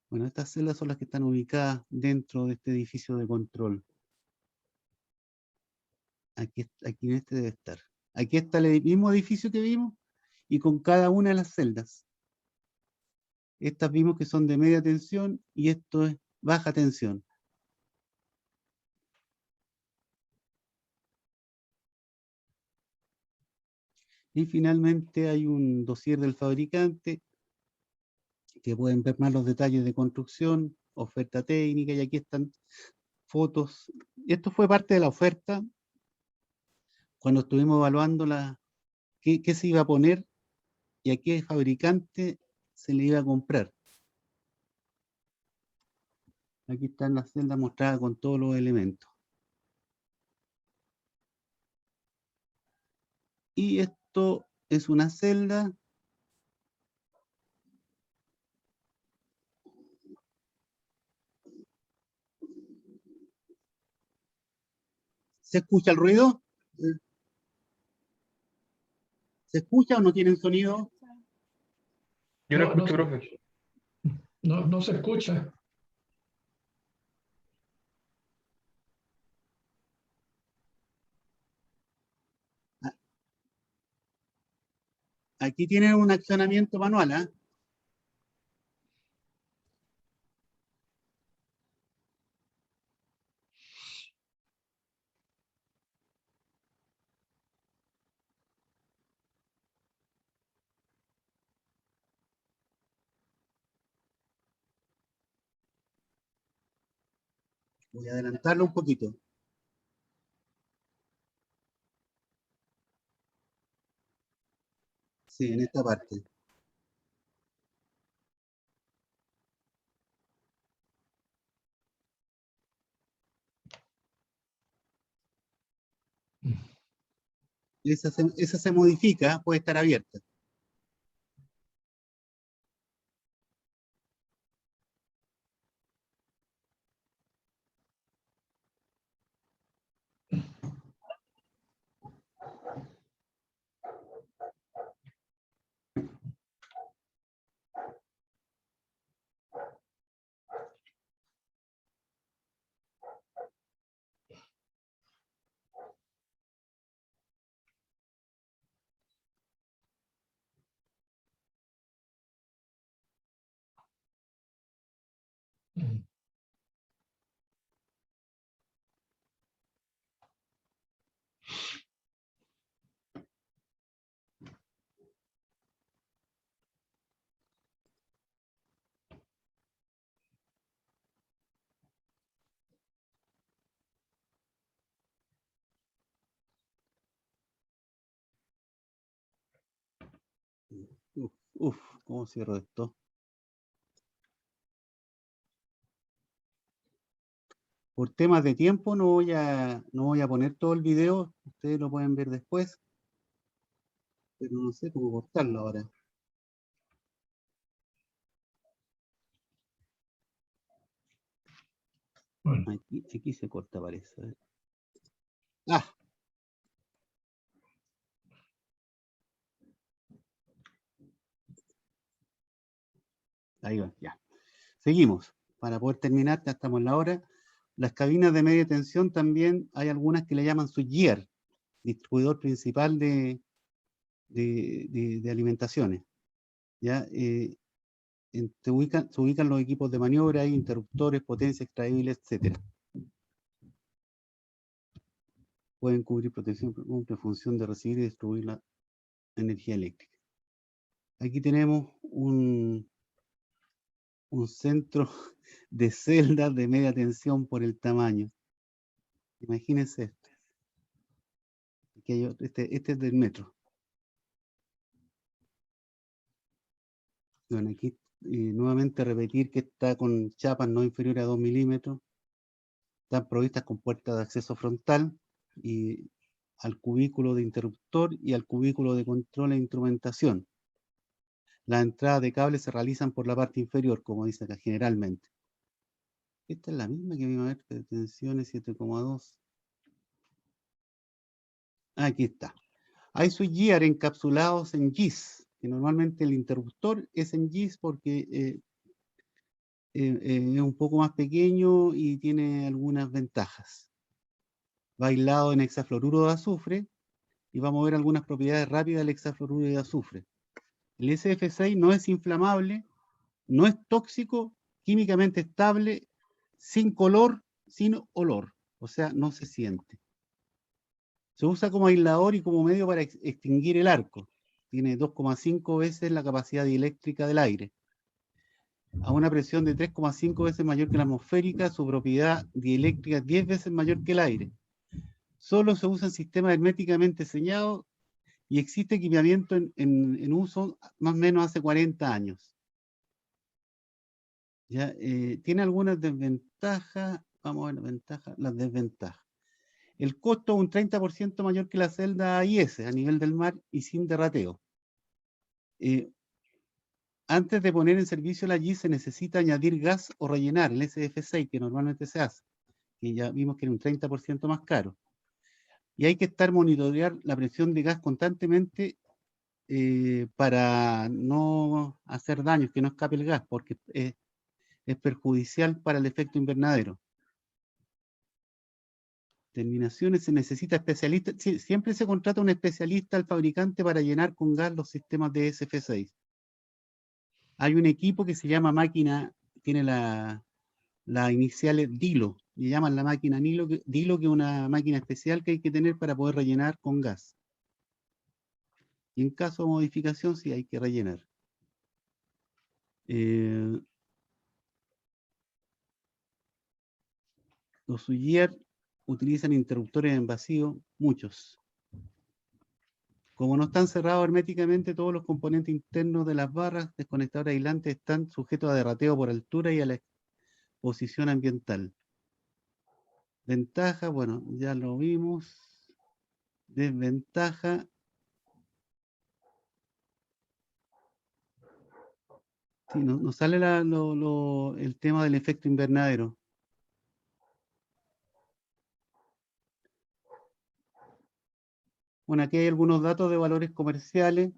Bueno, estas celdas son las que están ubicadas dentro de este edificio de control. Aquí en este debe estar. Aquí está el mismo edificio que vimos y con cada una de las celdas. Estas vimos que son de media tensión y esto es baja tensión. Y finalmente hay un dossier del fabricante que pueden ver más los detalles de construcción, oferta técnica, y aquí están fotos. Esto fue parte de la oferta cuando estuvimos evaluando qué se iba a poner y a qué fabricante se le iba a comprar. Aquí están las celdas mostradas con todos los elementos. Y esto es una celda. ¿Se escucha el ruido? ¿Se escucha o no tienen sonido? Yo lo No, escucho, no, profe. No se escucha. Aquí tienen un accionamiento manual, ¿ah? Voy a adelantarlo un poquito. Sí, en esta parte. Esa se modifica, puede estar abierta. Uf, ¿cómo cierro esto? Por temas de tiempo no voy a poner todo el video, ustedes lo pueden ver después, pero no sé cómo cortarlo ahora. Bueno, Aquí se corta, parece. A ver. Ah, ahí va, ya. Seguimos. Para poder terminar, ya estamos en la hora. Las cabinas de media tensión también hay algunas que le llaman switchgear, distribuidor principal de alimentaciones. ¿Ya? Se ubican los equipos de maniobra, hay interruptores, potencia extraíble, etc. Pueden cubrir protección, cumple función de recibir y distribuir la energía eléctrica. Aquí tenemos un centro de celdas de media tensión por el tamaño. Imagínense este. Este es del metro. Bueno, aquí nuevamente repetir que está con chapas no inferiores a 2 milímetros. Están provistas con puertas de acceso frontal y al cubículo de interruptor y al cubículo de control e instrumentación. Las entradas de cable se realizan por la parte inferior, como dice acá, generalmente. Esta es la misma que vimos a ver, de tensiones 7,2. Aquí está. Hay switchgear encapsulados en GIS, que normalmente el interruptor es en GIS porque es un poco más pequeño y tiene algunas ventajas. Va aislado en hexafluoruro de azufre y vamos a ver algunas propiedades rápidas del hexafluoruro de azufre. El SF6 no es inflamable, no es tóxico, químicamente estable, sin color, sin olor, o sea, no se siente. Se usa como aislador y como medio para extinguir el arco. Tiene 2,5 veces la capacidad dieléctrica del aire. A una presión de 3,5 veces mayor que la atmosférica, su propiedad dieléctrica es 10 veces mayor que el aire. Solo se usa en sistemas herméticamente sellados y existe equipamiento en uso más o menos hace 40 años. ¿Ya? Tiene algunas desventajas, vamos a ver las desventajas. El costo es un 30% mayor que la celda AIS a nivel del mar y sin derrateo. Antes de poner en servicio la GIS se necesita añadir gas o rellenar el SF6, que normalmente se hace, que ya vimos que era un 30% más caro. Y hay que monitorear la presión de gas constantemente para no hacer daños, que no escape el gas, porque es perjudicial para el efecto invernadero. Terminaciones, se necesita especialista, siempre se contrata un especialista al fabricante para llenar con gas los sistemas de SF6. Hay un equipo que se llama máquina, tiene las iniciales DILO, le llaman la máquina DILO, que es una máquina especial que hay que tener para poder rellenar con gas. Y en caso de modificación, sí hay que rellenar. Los Switchgear utilizan interruptores en vacío, muchos. Como no están cerrados herméticamente, todos los componentes internos de las barras desconectadores aislantes están sujetos a derrateo por altura y a la exposición ambiental. Ventaja, bueno, ya lo vimos. Desventaja. Sí, nos sale el tema del efecto invernadero. Bueno, aquí hay algunos datos de valores comerciales.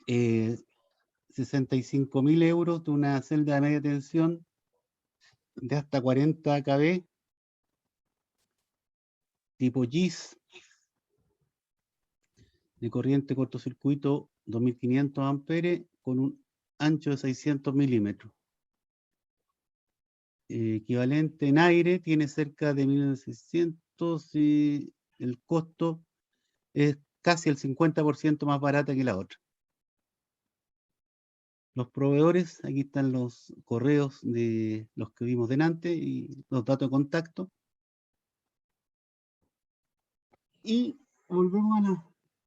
65.000 euros de una celda de media tensión de hasta 40 kV, tipo GIS, de corriente cortocircuito 2500 amperes, con un ancho de 600 milímetros. Equivalente en aire, tiene cerca de 1.600 y el costo es casi el 50% más barata que la otra. Los proveedores, aquí están los correos de los que vimos delante y los datos de contacto. Y volvemos a las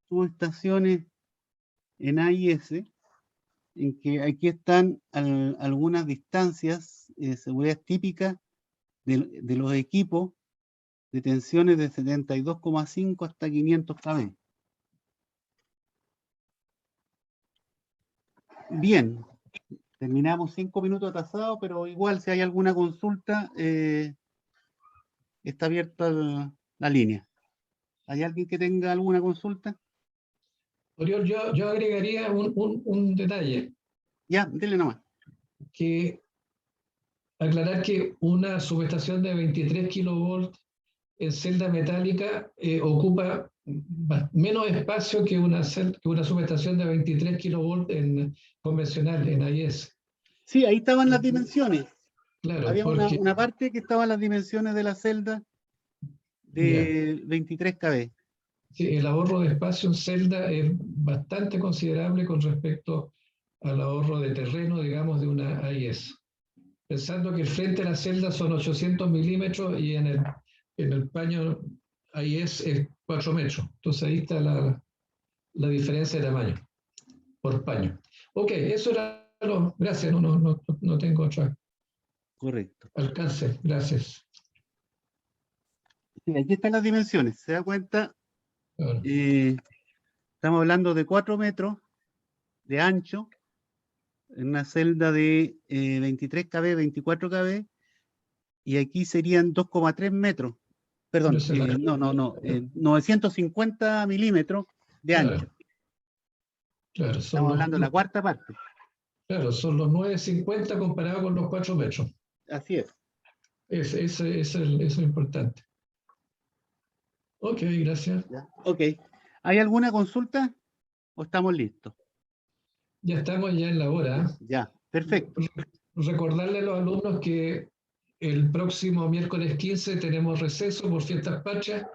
subestaciones en AIS, en que aquí están algunas distancias de seguridad típicas de los equipos de tensiones de 72,5 hasta 500 kV. Bien, terminamos 5 minutos atrasados, pero igual si hay alguna consulta, está abierta la línea. ¿Hay alguien que tenga alguna consulta? Oriol, yo agregaría un detalle, Ya, dile nomás. que aclarar que una subestación de 23 kilovolts en celda metálica ocupa menos espacio que una subestación de 23 kilovolts en convencional, en AIS. Sí, ahí estaban las dimensiones. Claro, Había porque una parte que estaban las dimensiones de la celda de 23 kV. sí, el ahorro de espacio en celda es bastante considerable con respecto al ahorro de terreno, digamos, de una AIS. Pensando que el frente de la celda son 800 milímetros y en el paño AIS es 4 metros. Entonces ahí está la diferencia de tamaño por paño. Ok, eso era lo. Gracias, no tengo otro Correcto. alcance. Gracias. Sí, aquí están las dimensiones. ¿Se da cuenta? Bueno, Estamos hablando de 4 metros de ancho en una celda de 23 kV, 24 kV, y aquí serían 2,3 metros. Perdón, esa es la- 950 milímetros de ancho. claro, Estamos hablando de la cuarta parte. claro, son los 9,50 comparado con los 4 metros. Así es. Eso es importante. Ok, gracias. Ya. Ok. ¿Hay alguna consulta o estamos listos? Ya estamos ya en la hora. Ya, perfecto. Recordarle a los alumnos que el próximo miércoles 15 tenemos receso por Fiestas Patrias.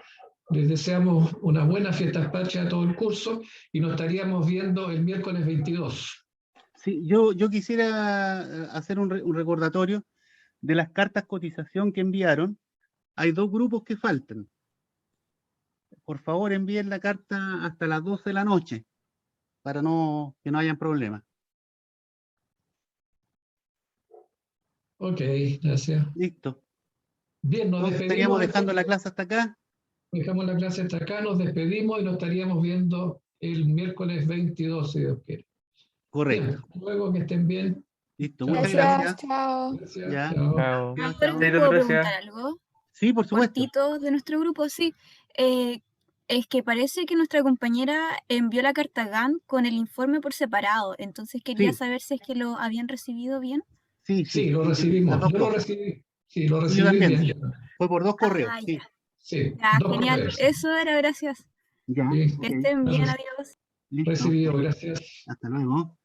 Les deseamos unas buenas Fiestas Patrias a todo el curso y nos estaríamos viendo el miércoles 22. Sí, yo quisiera hacer un recordatorio de las cartas cotización que enviaron. Hay 2 grupos que faltan. Por favor, envíen la carta hasta las 12 de la noche para que no hayan problemas. Ok, gracias. Listo. Bien, nos Entonces despedimos. estaríamos dejando la clase hasta acá. Dejamos la clase hasta acá, nos despedimos y nos estaríamos viendo el miércoles 22, si Dios quiere. Bien, Correcto. hasta luego, que estén bien. Listo. Chao. Muchas Gracias, gracias. chao. Gracias. Ya. Chao. Chao. Chao, Ahora chao. te puedo preguntar algo Sí, por supuesto. cortito de nuestro grupo, sí. Es que parece que nuestra compañera envió la carta GAN con el informe por separado, entonces quería Sí. saber si es que lo habían recibido bien. Sí, Sí, lo las recibimos. dos Yo lo cosas. recibí. Sí, lo Yo recibí también. bien. Fue por 2 correos, Ah, sí. ya. Sí, Ya, 2 genial. correos. Eso era, gracias. Ya, Sí, ok, Que estén lo bien, reci- adiós. listo. recibido, gracias. Hasta luego.